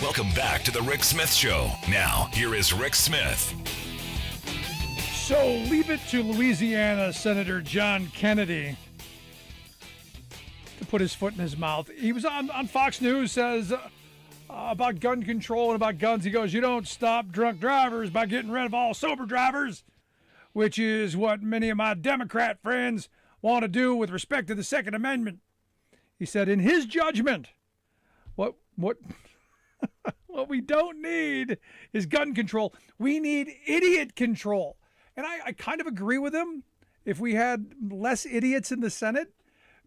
Welcome back to the Rick Smith Show. Now, here is Rick Smith. So, leave it to Louisiana Senator John Kennedy to put his foot in his mouth. He was on Fox News, says about gun control and about guns. He goes, you don't stop drunk drivers by getting rid of all sober drivers. which is what many of my Democrat friends want to do with respect to the Second Amendment. He said, in his judgment, what what we don't need is gun control. We need idiot control. And I kind of agree with him. If we had less idiots in the Senate,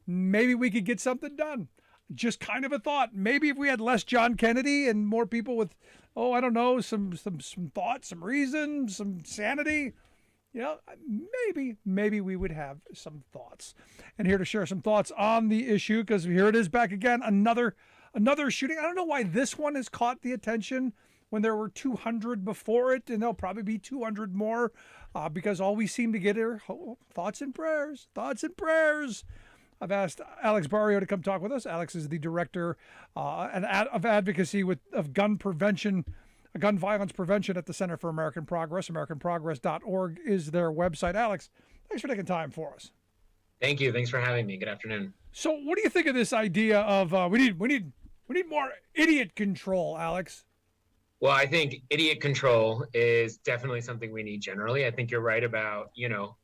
maybe we could get something done. Just kind of a thought. Maybe if we had less John Kennedy and more people with, I don't know, some thought, some reason, some sanity, maybe we would have some thoughts. And here to share some thoughts on the issue, because here it is back again, another shooting. I don't know why this one has caught the attention when there were 200 before it, and there'll probably be 200 more, because all we seem to get are thoughts and prayers. I've asked Alex Barrio to come talk with us. Alex is the director of advocacy of gun prevention, gun violence prevention at the Center for American Progress. AmericanProgress.org is their website. Alex, thanks for taking time for us. Thank you. Thanks for having me. Good afternoon. So, what do you think of this idea of we need more idiot control, Alex? Well, I think idiot control is definitely something we need generally. I think you're right about,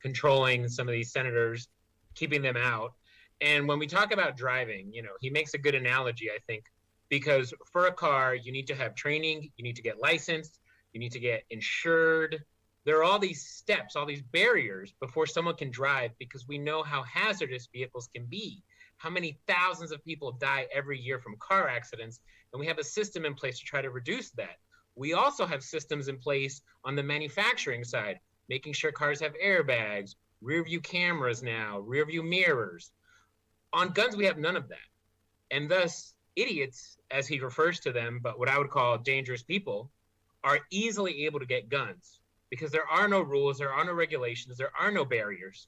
controlling some of these senators, keeping them out. And when we talk about driving, he makes a good analogy, I think, because for a car, you need to have training, you need to get licensed, you need to get insured. There are all these steps, all these barriers before someone can drive, because we know how hazardous vehicles can be, how many thousands of people die every year from car accidents, and we have a system in place to try to reduce that. We also have systems in place on the manufacturing side, making sure cars have airbags, rear view cameras now, rear view mirrors. On guns, we have none of that. And thus, idiots, as he refers to them, but what I would call dangerous people, are easily able to get guns because there are no rules, there are no regulations, there are no barriers.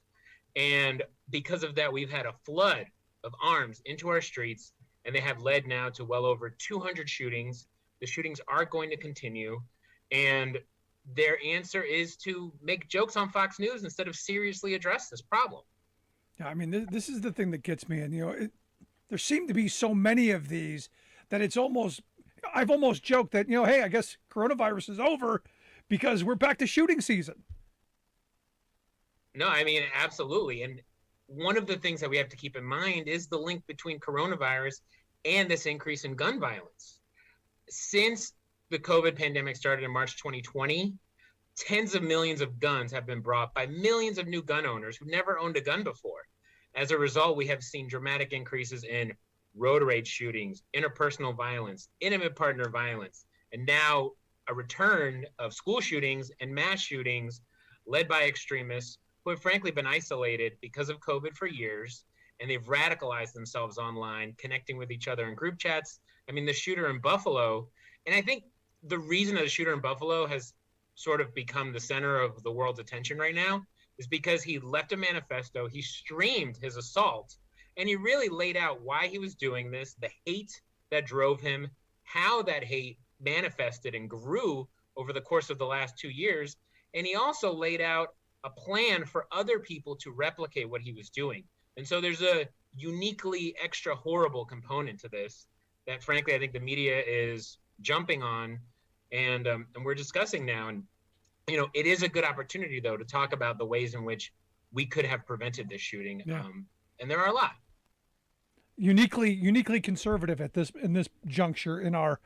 And because of that, we've had a flood of arms into our streets, and they have led now to well over 200 shootings. The shootings are going to continue. And their answer is to make jokes on Fox News instead of seriously address this problem. Yeah, I mean, this is the thing that gets me. And, there seem to be so many of these that I've almost joked that, hey, I guess coronavirus is over because we're back to shooting season. No, I mean, absolutely. And one of the things that we have to keep in mind is the link between coronavirus and this increase in gun violence. Since the COVID pandemic started in March 2020, tens of millions of guns have been brought by millions of new gun owners who never owned a gun before. As a result, we have seen dramatic increases in road rage shootings, interpersonal violence, intimate partner violence, and now a return of school shootings and mass shootings led by extremists who have frankly been isolated because of COVID for years, and they've radicalized themselves online, connecting with each other in group chats. I mean, the shooter in Buffalo, and I think the reason that the shooter in Buffalo has sort of become the center of the world's attention right now is because he left a manifesto, he streamed his assault, and he really laid out why he was doing this, the hate that drove him, how that hate manifested and grew over the course of the last 2 years. And he also laid out a plan for other people to replicate what he was doing. And so there's a uniquely extra horrible component to this that frankly, I think the media is jumping on and we're discussing now. And, it is a good opportunity though, to talk about the ways in which we could have prevented this shooting. Yeah. And there are a lot. Uniquely conservative in this juncture in our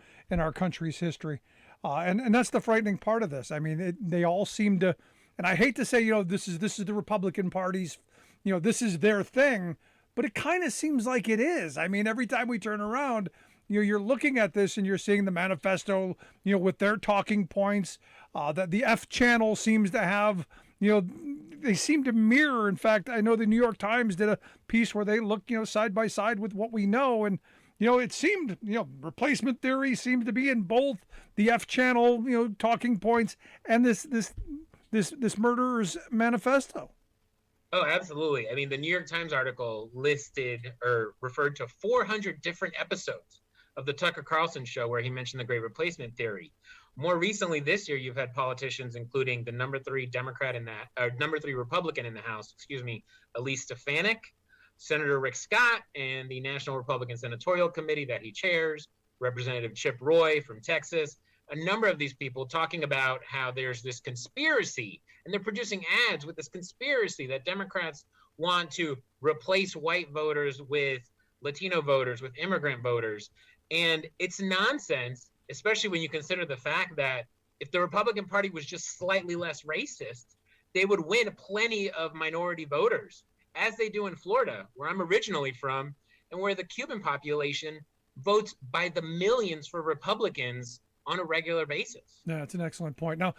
country's history. And that's the frightening part of this. I mean, they all seem to, and I hate to say, this is the Republican Party's, this is their thing, but it kind of seems like it is. I mean, every time we turn around, you're looking at this and you're seeing the manifesto, with their talking points, that the F channel seems to have, they seem to mirror. In fact, I know the New York Times did a piece where they looked, side by side with what we know. And, it seemed, replacement theory seemed to be in both the F channel, talking points and this murderer's manifesto. Oh, absolutely. I mean, the New York Times article listed or referred to 400 different episodes of the Tucker Carlson show where he mentioned the great replacement theory. More recently this year, you've had politicians, including the number 3 Republican in the House, Elise Stefanik, Senator Rick Scott, and the National Republican Senatorial Committee that he chairs, Representative Chip Roy from Texas, a number of these people talking about how there's this conspiracy, and they're producing ads with this conspiracy that Democrats want to replace white voters with Latino voters, with immigrant voters. And it's nonsense, especially when you consider the fact that if the Republican Party was just slightly less racist, they would win plenty of minority voters, as they do in Florida, where I'm originally from, and where the Cuban population votes by the millions for Republicans on a regular basis. Yeah, it's an excellent point. Now,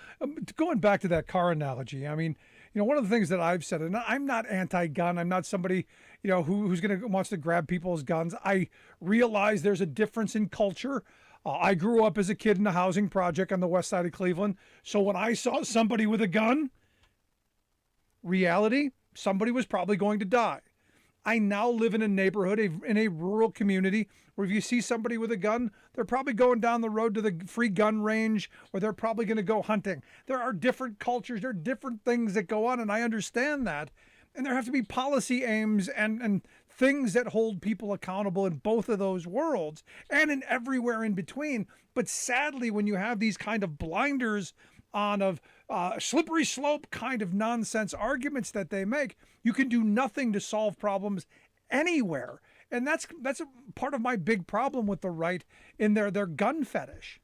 going back to that car analogy, I mean, one of the things that I've said, and I'm not anti-gun. I'm not somebody, who's wants to grab people's guns. I realize there's a difference in culture. I grew up as a kid in a housing project on the west side of Cleveland. So when I saw somebody with a gun, reality, somebody was probably going to die. I now live in a neighborhood, in a rural community, where if you see somebody with a gun, they're probably going down the road to the free gun range, or they're probably going to go hunting. There are different cultures, there are different things that go on, and I understand that. And there have to be policy aims and things that hold people accountable in both of those worlds and in everywhere in between. But sadly, when you have these kind of blinders on of slippery slope kind of nonsense arguments that they make, you can do nothing to solve problems anywhere. And that's a part of my big problem with the right in their gun fetish.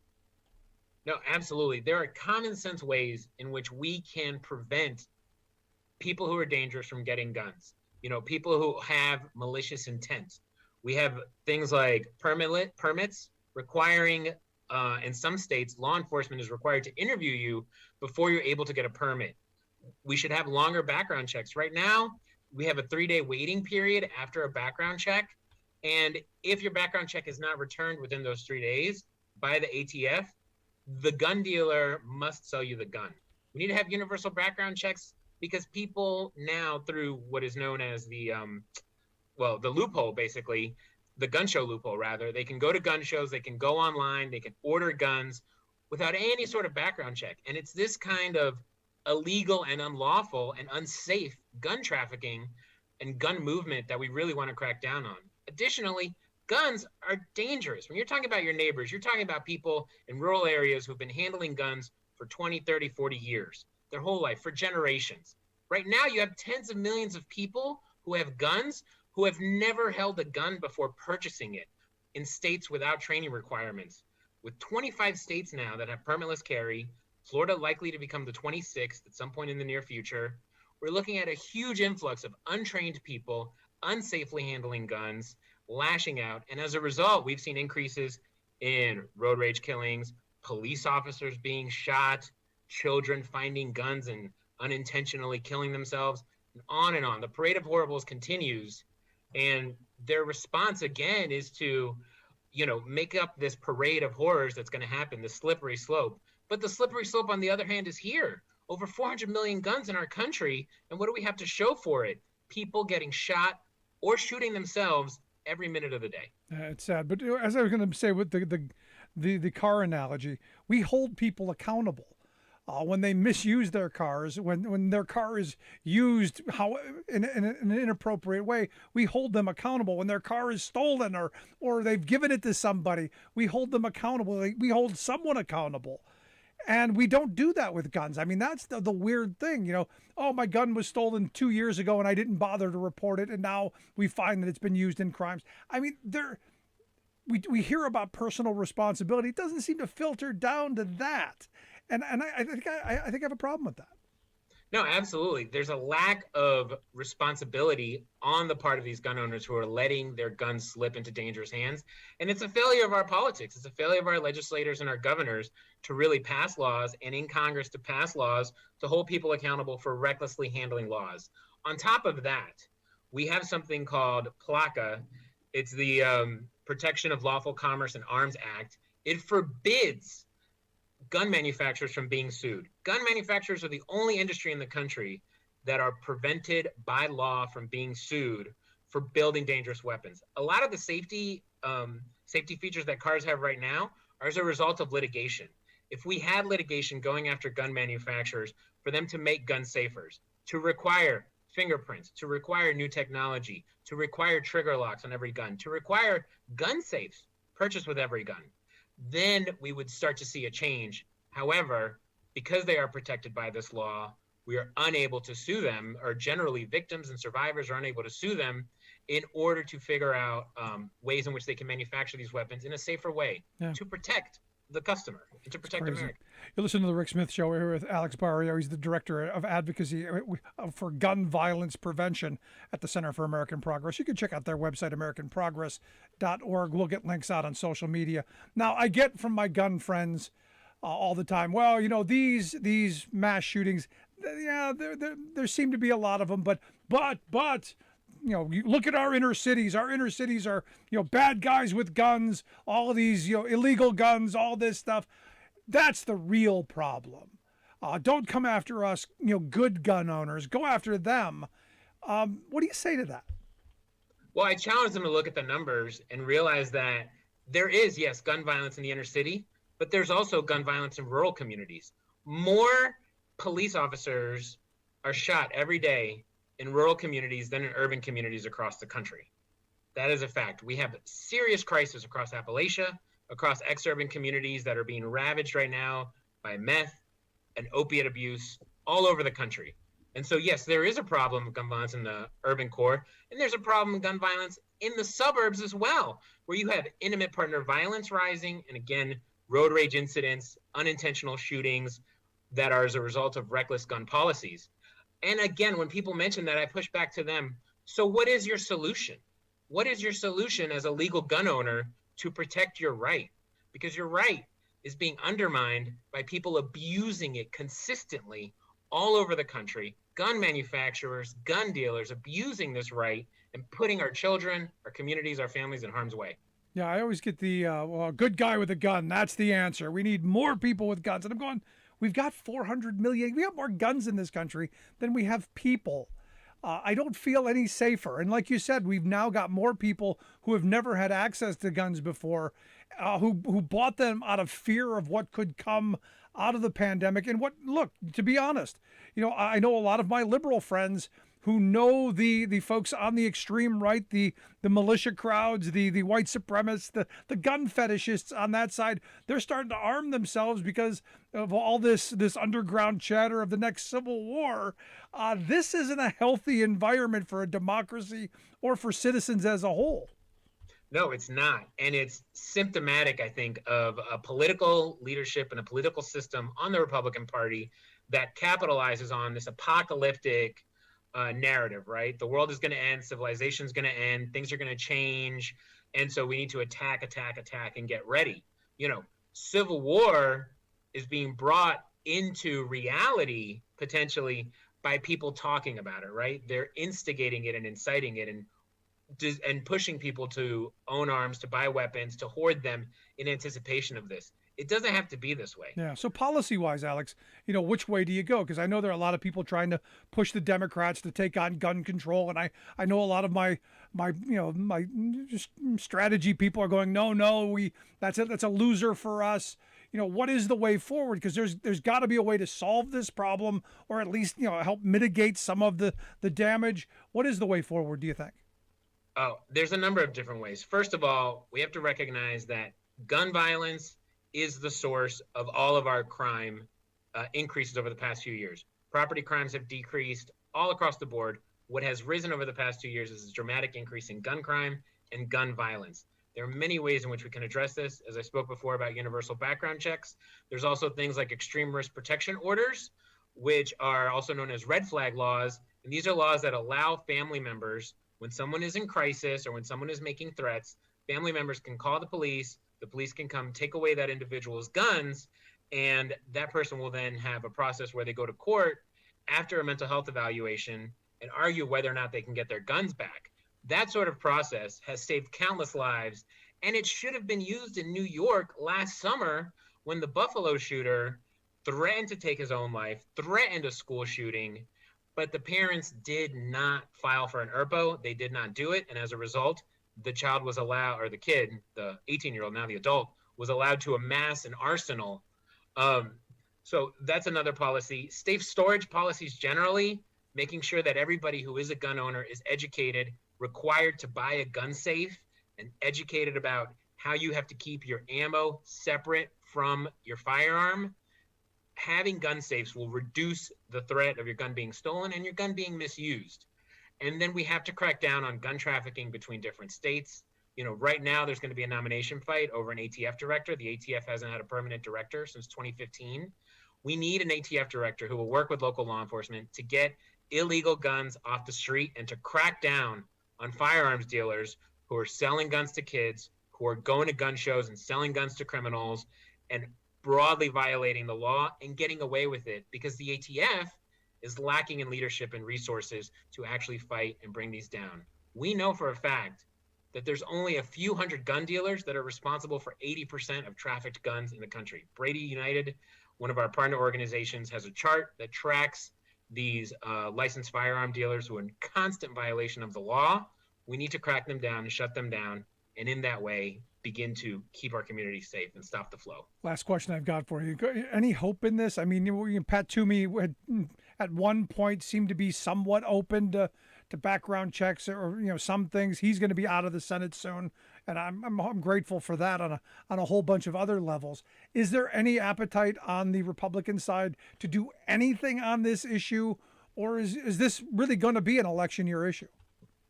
No, absolutely. There are common sense ways in which we can prevent people who are dangerous from getting guns. People who have malicious intent. We have things like permits requiring, in some states, law enforcement is required to interview you before you're able to get a permit. We should have longer background checks. Right now, we have a 3-day waiting period after a background check. And if your background check is not returned within those 3 days by the ATF, the gun dealer must sell you the gun. We need to have universal background checks because people now, through what is known as the loophole, basically, the gun show loophole, rather, they can go to gun shows, they can go online, they can order guns without any sort of background check. And it's this kind of illegal and unlawful and unsafe gun trafficking and gun movement that we really want to crack down on. Additionally, guns are dangerous. When you're talking about your neighbors, you're talking about people in rural areas who've been handling guns for 20, 30, 40 years, their whole life, for generations. Right now, you have tens of millions of people who have guns who have never held a gun before purchasing it in states without training requirements. With 25 states now that have permitless carry, Florida likely to become the 26th at some point in the near future, we're looking at a huge influx of untrained people unsafely handling guns, lashing out. And as a result, we've seen increases in road rage killings, police officers being shot, children finding guns and unintentionally killing themselves, and on and on. The parade of horribles continues. And their response, again, is to, make up this parade of horrors that's going to happen, the slippery slope. But the slippery slope, on the other hand, is here. Over 400 million guns in our country. And what do we have to show for it? People getting shot or shooting themselves every minute of the day. It's sad. But as I was going to say with the car analogy, we hold people accountable. When they misuse their cars, when their car is used in an inappropriate way, we hold them accountable. When their car is stolen or they've given it to somebody, we hold them accountable. We hold someone accountable. And we don't do that with guns. I mean, that's the weird thing, oh, my gun was stolen 2 years ago and I didn't bother to report it. And now we find that it's been used in crimes. I mean, we hear about personal responsibility. It doesn't seem to filter down to that. And I think I have a problem with that. No, absolutely. There's a lack of responsibility on the part of these gun owners who are letting their guns slip into dangerous hands. And it's a failure of our politics. It's a failure of our legislators and our governors to really pass laws, and in Congress to pass laws to hold people accountable for recklessly handling laws. On top of that, we have something called PLACA. It's the Protection of Lawful Commerce and Arms Act. It forbids gun manufacturers from being sued. Gun manufacturers are the only industry in the country that are prevented by law from being sued for building dangerous weapons. A lot of the safety features that cars have right now are as a result of litigation. If we had litigation going after gun manufacturers for them to make guns safer, to require fingerprints, to require new technology, to require trigger locks on every gun, to require gun safes purchased with every gun, then we would start to see a change. However, because they are protected by this law, we are unable to sue them, or generally victims and survivors are unable to sue them in order to figure out ways in which they can manufacture these weapons in a safer way to protect the customer and to protect America. You listen to the Rick Smith Show. We're here with Alex Barrio. He's the director of advocacy for gun violence prevention at the Center for American Progress. You can check out their website, AmericanProgress.org. We'll get links out on social media. Now, I get from my gun friends all the time, well, you know, these mass shootings, yeah, there seem to be a lot of them, but you know, you look at our inner cities. Our inner cities are, you know, bad guys with guns, all of these, you know, illegal guns, all this stuff. That's the real problem. Don't come after us, you know, good gun owners. Go after them. What do you say to that? Well, I challenge them to look at the numbers and realize that there is, yes, gun violence in the inner city, but there's also gun violence in rural communities. More police officers are shot every day in rural communities than in urban communities across the country. That is a fact. We have serious crisis across Appalachia, across ex-urban communities that are being ravaged right now by meth and opiate abuse all over the country. And so, yes, there is a problem of gun violence in the urban core, and there's a problem of gun violence in the suburbs as well, where you have intimate partner violence rising, and again, road rage incidents, unintentional shootings that are as a result of reckless gun policies. And again, when people mention that, I push back to them. So what is your solution? What is your solution as a legal gun owner to protect your right? Because your right is being undermined by people abusing it consistently all over the country. Gun manufacturers, gun dealers abusing this right and putting our children, our communities, our families in harm's way. Yeah, I always get the, well, good guy with a gun. That's the answer. We need more people with guns. And I'm going, we've got 400 million. We got more guns in this country than we have people. I don't feel any safer. And like you said, we've now got more people who have never had access to guns before, who bought them out of fear of what could come out of the pandemic. And look, to be honest, you know, I know a lot of my liberal friends who know the folks on the extreme right, the militia crowds, the white supremacists, the gun fetishists on that side. They're starting to arm themselves because of all this underground chatter of the next civil war. This isn't a healthy environment for a democracy or for citizens as a whole. No, it's not. And it's symptomatic, I think, of a political leadership and a political system on the Republican Party that capitalizes on this apocalyptic narrative, right? The world is going to end, civilization is going to end, things are going to change, and so we need to attack, and get ready. You know, civil war is being brought into reality potentially by people talking about it, right? They're instigating it and inciting it and pushing people to own arms, to buy weapons, to hoard them in anticipation of this. It doesn't have to be this way. Yeah. So policy-wise, Alex, you know, which way do you go? Because I know there are a lot of people trying to push the Democrats to take on gun control, and I know a lot of my just strategy people are going, no, that's a loser for us. You know, what is the way forward? Because there's got to be a way to solve this problem, or at least, you know, help mitigate some of the damage. What is the way forward, do you think? Oh, there's a number of different ways. First of all, we have to recognize that gun violence is the source of all of our crime increases over the past few years. Property crimes have decreased all across the board. What has risen over the past 2 years is a dramatic increase in gun crime and gun violence. There are many ways in which we can address this. As I spoke before about universal background checks, there's also things like extreme risk protection orders, which are also known as red flag laws. And these are laws that allow family members, when someone is in crisis or when someone is making threats, family members can call the police can come take away that individual's guns, and that person will then have a process where they go to court after a mental health evaluation and argue whether or not they can get their guns back. That sort of process has saved countless lives, and it should have been used in New York last summer when the Buffalo shooter threatened to take his own life, threatened a school shooting, but the parents did not file for an ERPO. They did not do it, and as a result, the child was allowed, or the kid, the 18-year-old, now the adult, was allowed to amass an arsenal. So that's another policy. Safe storage policies generally, making sure that everybody who is a gun owner is educated, required to buy a gun safe, and educated about how you have to keep your ammo separate from your firearm. Having gun safes will reduce the threat of your gun being stolen and your gun being misused. And then we have to crack down on gun trafficking between different states. Right now there's going to be a nomination fight over an ATF director. The ATF hasn't had a permanent director since 2015. We need an ATF director who will work with local law enforcement to get illegal guns off the street and to crack down on firearms dealers who are selling guns to kids, who are going to gun shows and selling guns to criminals and broadly violating the law and getting away with it, because the ATF is lacking in leadership and resources to actually fight and bring these down. We know for a fact that there's only a few hundred gun dealers that are responsible for 80% of trafficked guns in the country. Brady United, one of our partner organizations, has a chart that tracks these licensed firearm dealers who are in constant violation of the law. We need to crack them down and shut them down, and in that way begin to keep our community safe and stop the flow. Last question I've got for you. Any hope in this? I mean, Pat Toomey at one point seemed to be somewhat open to background checks or some things. He's going to be out of the Senate soon, and I'm grateful for that on a whole bunch of other levels. Is there any appetite on the Republican side to do anything on this issue, or is this really going to be an election year issue?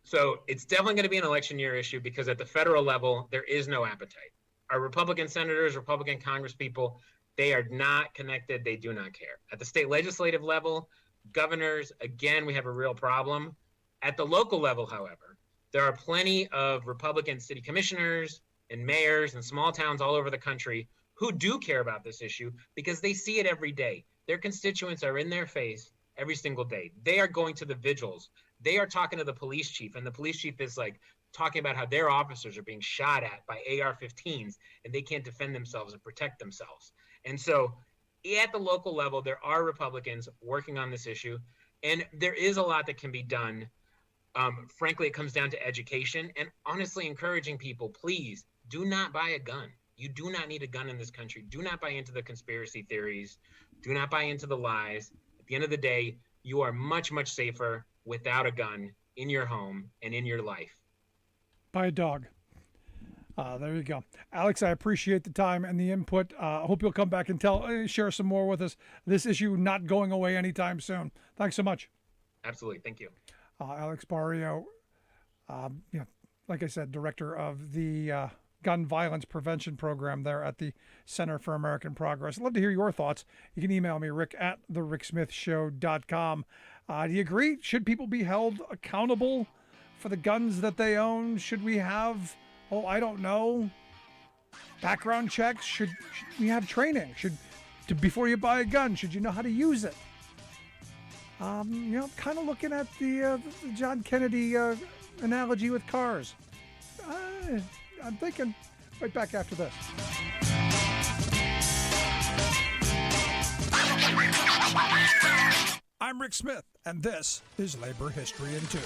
So it's definitely going to be an election year issue, because at the federal level, there is no appetite. Our Republican senators, Republican congresspeople, they are not connected. They do not care. At the state legislative level, governors, again, we have a real problem. At the local level, however, there are plenty of Republican city commissioners and mayors and small towns all over the country who do care about this issue, because they see it every day. Their constituents are in their face every single day. They are going to the vigils. They are talking to the police chief, and the police chief is talking about how their officers are being shot at by AR-15s and they can't defend themselves and protect themselves. And so at the local level, there are Republicans working on this issue, and there is a lot that can be done. Frankly, it comes down to education and honestly encouraging people, please do not buy a gun. You do not need a gun in this country. Do not buy into the conspiracy theories. Do not buy into the lies. At the end of the day, you are much, much safer without a gun in your home and in your life. Buy a dog. There you go. Alex, I appreciate the time and the input. I hope you'll come back and share some more with us. This issue not going away anytime soon. Thanks so much. Absolutely. Thank you. Alex Barrio, like I said, director of the gun violence prevention program there at the Center for American Progress. I'd love to hear your thoughts. You can email me, rick@thericksmithshow.com. Do you agree? Should people be held accountable for the guns that they own? Should we have, I don't know, background checks? Should we have training? Before you buy a gun, should you know how to use it? Kind of looking at the John Kennedy analogy with cars. I'm thinking right back after this. I'm Rick Smith, and this is Labor History in 2.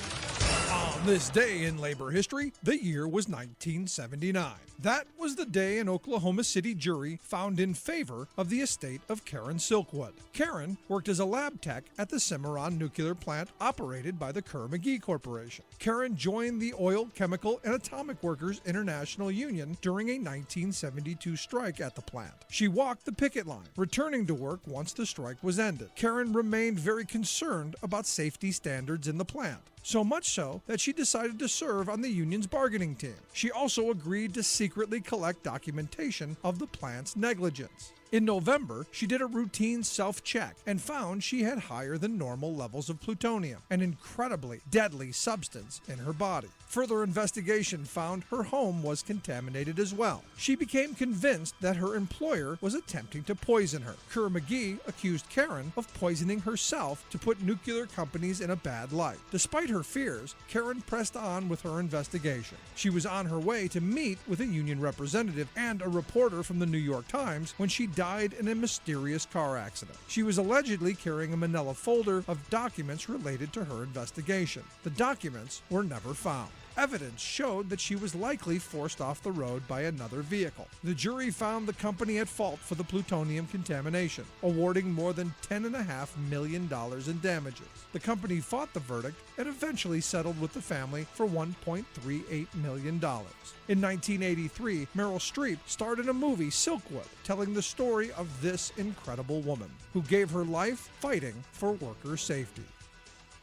On this day in labor history, the year was 1979. That was the day an Oklahoma City jury found in favor of the estate of Karen Silkwood. Karen worked as a lab tech at the Cimarron nuclear plant operated by the Kerr-McGee Corporation. Karen joined the Oil, Chemical, and Atomic Workers International Union during a 1972 strike at the plant. She walked the picket line, returning to work once the strike was ended. Karen remained very concerned about safety standards in the plant. So much so that she decided to serve on the union's bargaining team. She also agreed to secretly collect documentation of the plant's negligence. In November, she did a routine self-check and found she had higher than normal levels of plutonium, an incredibly deadly substance in her body. Further investigation found her home was contaminated as well. She became convinced that her employer was attempting to poison her. Kerr-McGee accused Karen of poisoning herself to put nuclear companies in a bad light. Despite her fears, Karen pressed on with her investigation. She was on her way to meet with a union representative and a reporter from the New York Times when she died in a mysterious car accident. She was allegedly carrying a manila folder of documents related to her investigation. The documents were never found. Evidence showed that she was likely forced off the road by another vehicle. The jury found the company at fault for the plutonium contamination, awarding more than $10.5 million in damages. The company fought the verdict and eventually settled with the family for $1.38 million. In 1983, Meryl Streep starred in a movie, Silkwood, telling the story of this incredible woman who gave her life fighting for worker safety.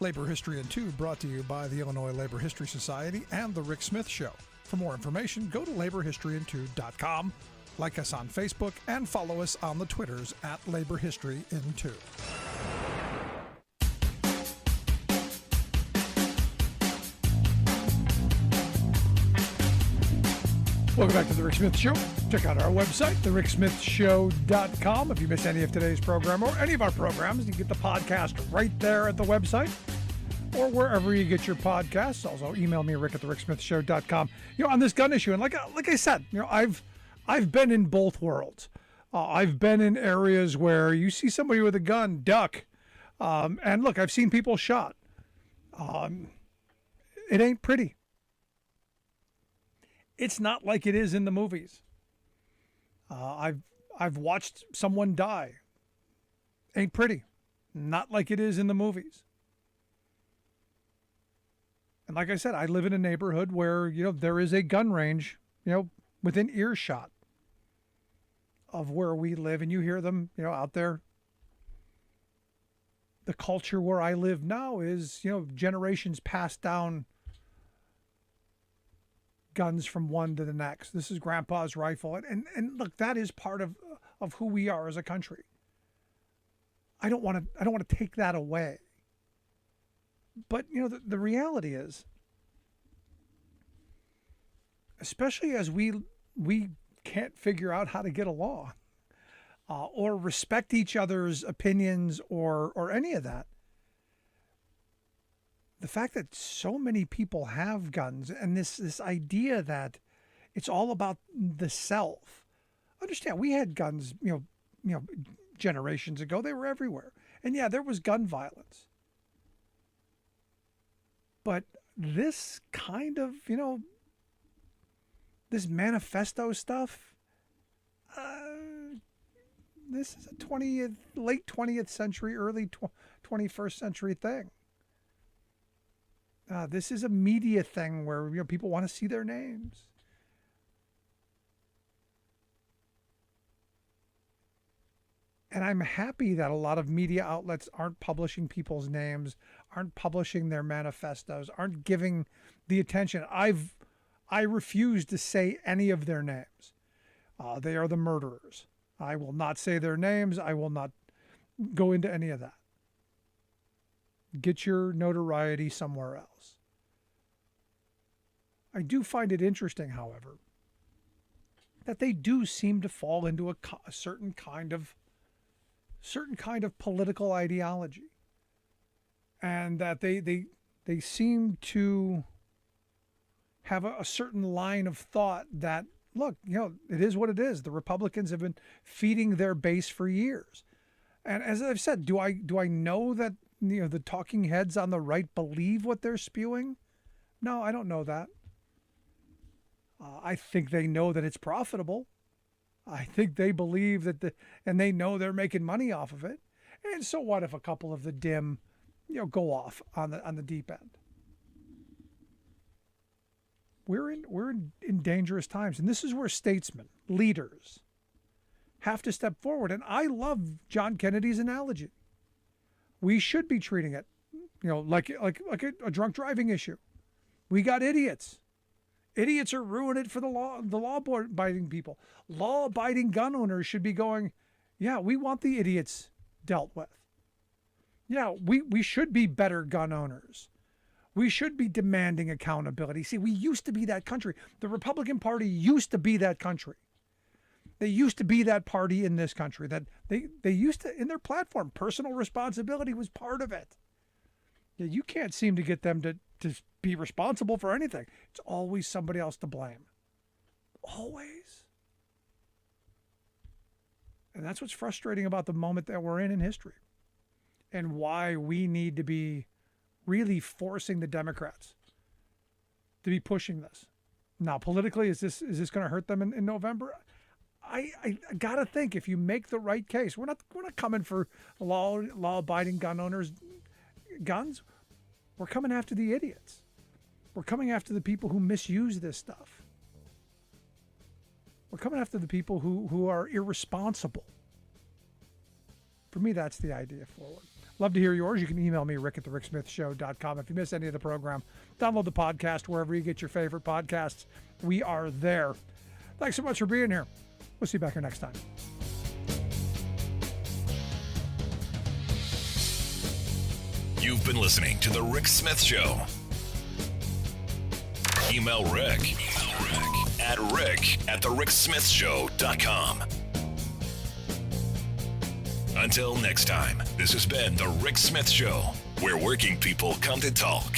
Labor History in 2 brought to you by the Illinois Labor History Society and The Rick Smith Show. For more information, go to laborhistoryin2.com, like us on Facebook, and follow us on the Twitters at Labor History in 2. Welcome back to The Rick Smith Show. Check out our website, thericksmithshow.com. If you miss any of today's program or any of our programs, you get the podcast right there at the website or wherever you get your podcasts. Also, email me, Rick at thericksmithshow.com. On this gun issue, and like I said, I've been in both worlds. I've been in areas where you see somebody with a gun, duck. And look, I've seen people shot. It ain't pretty. It's not like it is in the movies. I've watched someone die. Ain't pretty. Not like it is in the movies. And like I said, I live in a neighborhood where, there is a gun range, within earshot of where we live, and you hear them, out there. The culture where I live now is, generations passed down guns from one to the next. This is Grandpa's rifle. And look, that is part of who we are as a country. I don't want to take that away. But, the reality is, especially as we can't figure out how to get along or respect each other's opinions or any of that, the fact that so many people have guns and this idea that it's all about the self. Understand, we had guns, generations ago. They were everywhere. And yeah, there was gun violence. But this kind of, this manifesto stuff, this is a late 20th century, early 21st century thing. This is a media thing where people want to see their names. And I'm happy that a lot of media outlets aren't publishing people's names, aren't publishing their manifestos, aren't giving the attention. I refuse to say any of their names. They are the murderers. I will not say their names. I will not go into any of that. Get your notoriety somewhere else. I do find it interesting, however, that they do seem to fall into a certain kind of political ideology, and that they seem to have a certain line of thought that, look, it is what it is. The Republicans have been feeding their base for years. And as I've said, do I know that the talking heads on the right believe what they're spewing? No, I don't know that. I think they know that it's profitable. I think they believe that and they know they're making money off of it. And so what if a couple of the dim, go off on the deep end? We're in dangerous times, and this is where statesmen, leaders, have to step forward. And I love John Kennedy's analogy. We should be treating it, like a drunk driving issue. We got idiots. Idiots are ruining it for the law-abiding people. Law-abiding gun owners should be going, yeah, we want the idiots dealt with. Yeah, we should be better gun owners. We should be demanding accountability. See, we used to be that country. The Republican Party used to be that country. They used to be that party in this country. That they used to, in their platform, personal responsibility was part of it. Yeah, you can't seem to get them to be responsible for anything. It's always somebody else to blame. Always. And that's what's frustrating about the moment that we're in history, and why we need to be really forcing the Democrats to be pushing this. Now, politically, is this going to hurt them in November? I gotta think, if you make the right case, we're not coming for law-abiding gun owners' guns. We're coming after the idiots. We're coming after the people who misuse this stuff. We're coming after the people who are irresponsible. For me, that's the idea forward. Love to hear yours. You can email me, rick@thericksmithshow.com. If you miss any of the program, download the podcast wherever you get your favorite podcasts. We are there. Thanks so much for being here. We'll see you back here next time. You've been listening to The Rick Smith Show. Email Rick at rick@thericksmithshow.com. Until next time, this has been The Rick Smith Show, where working people come to talk.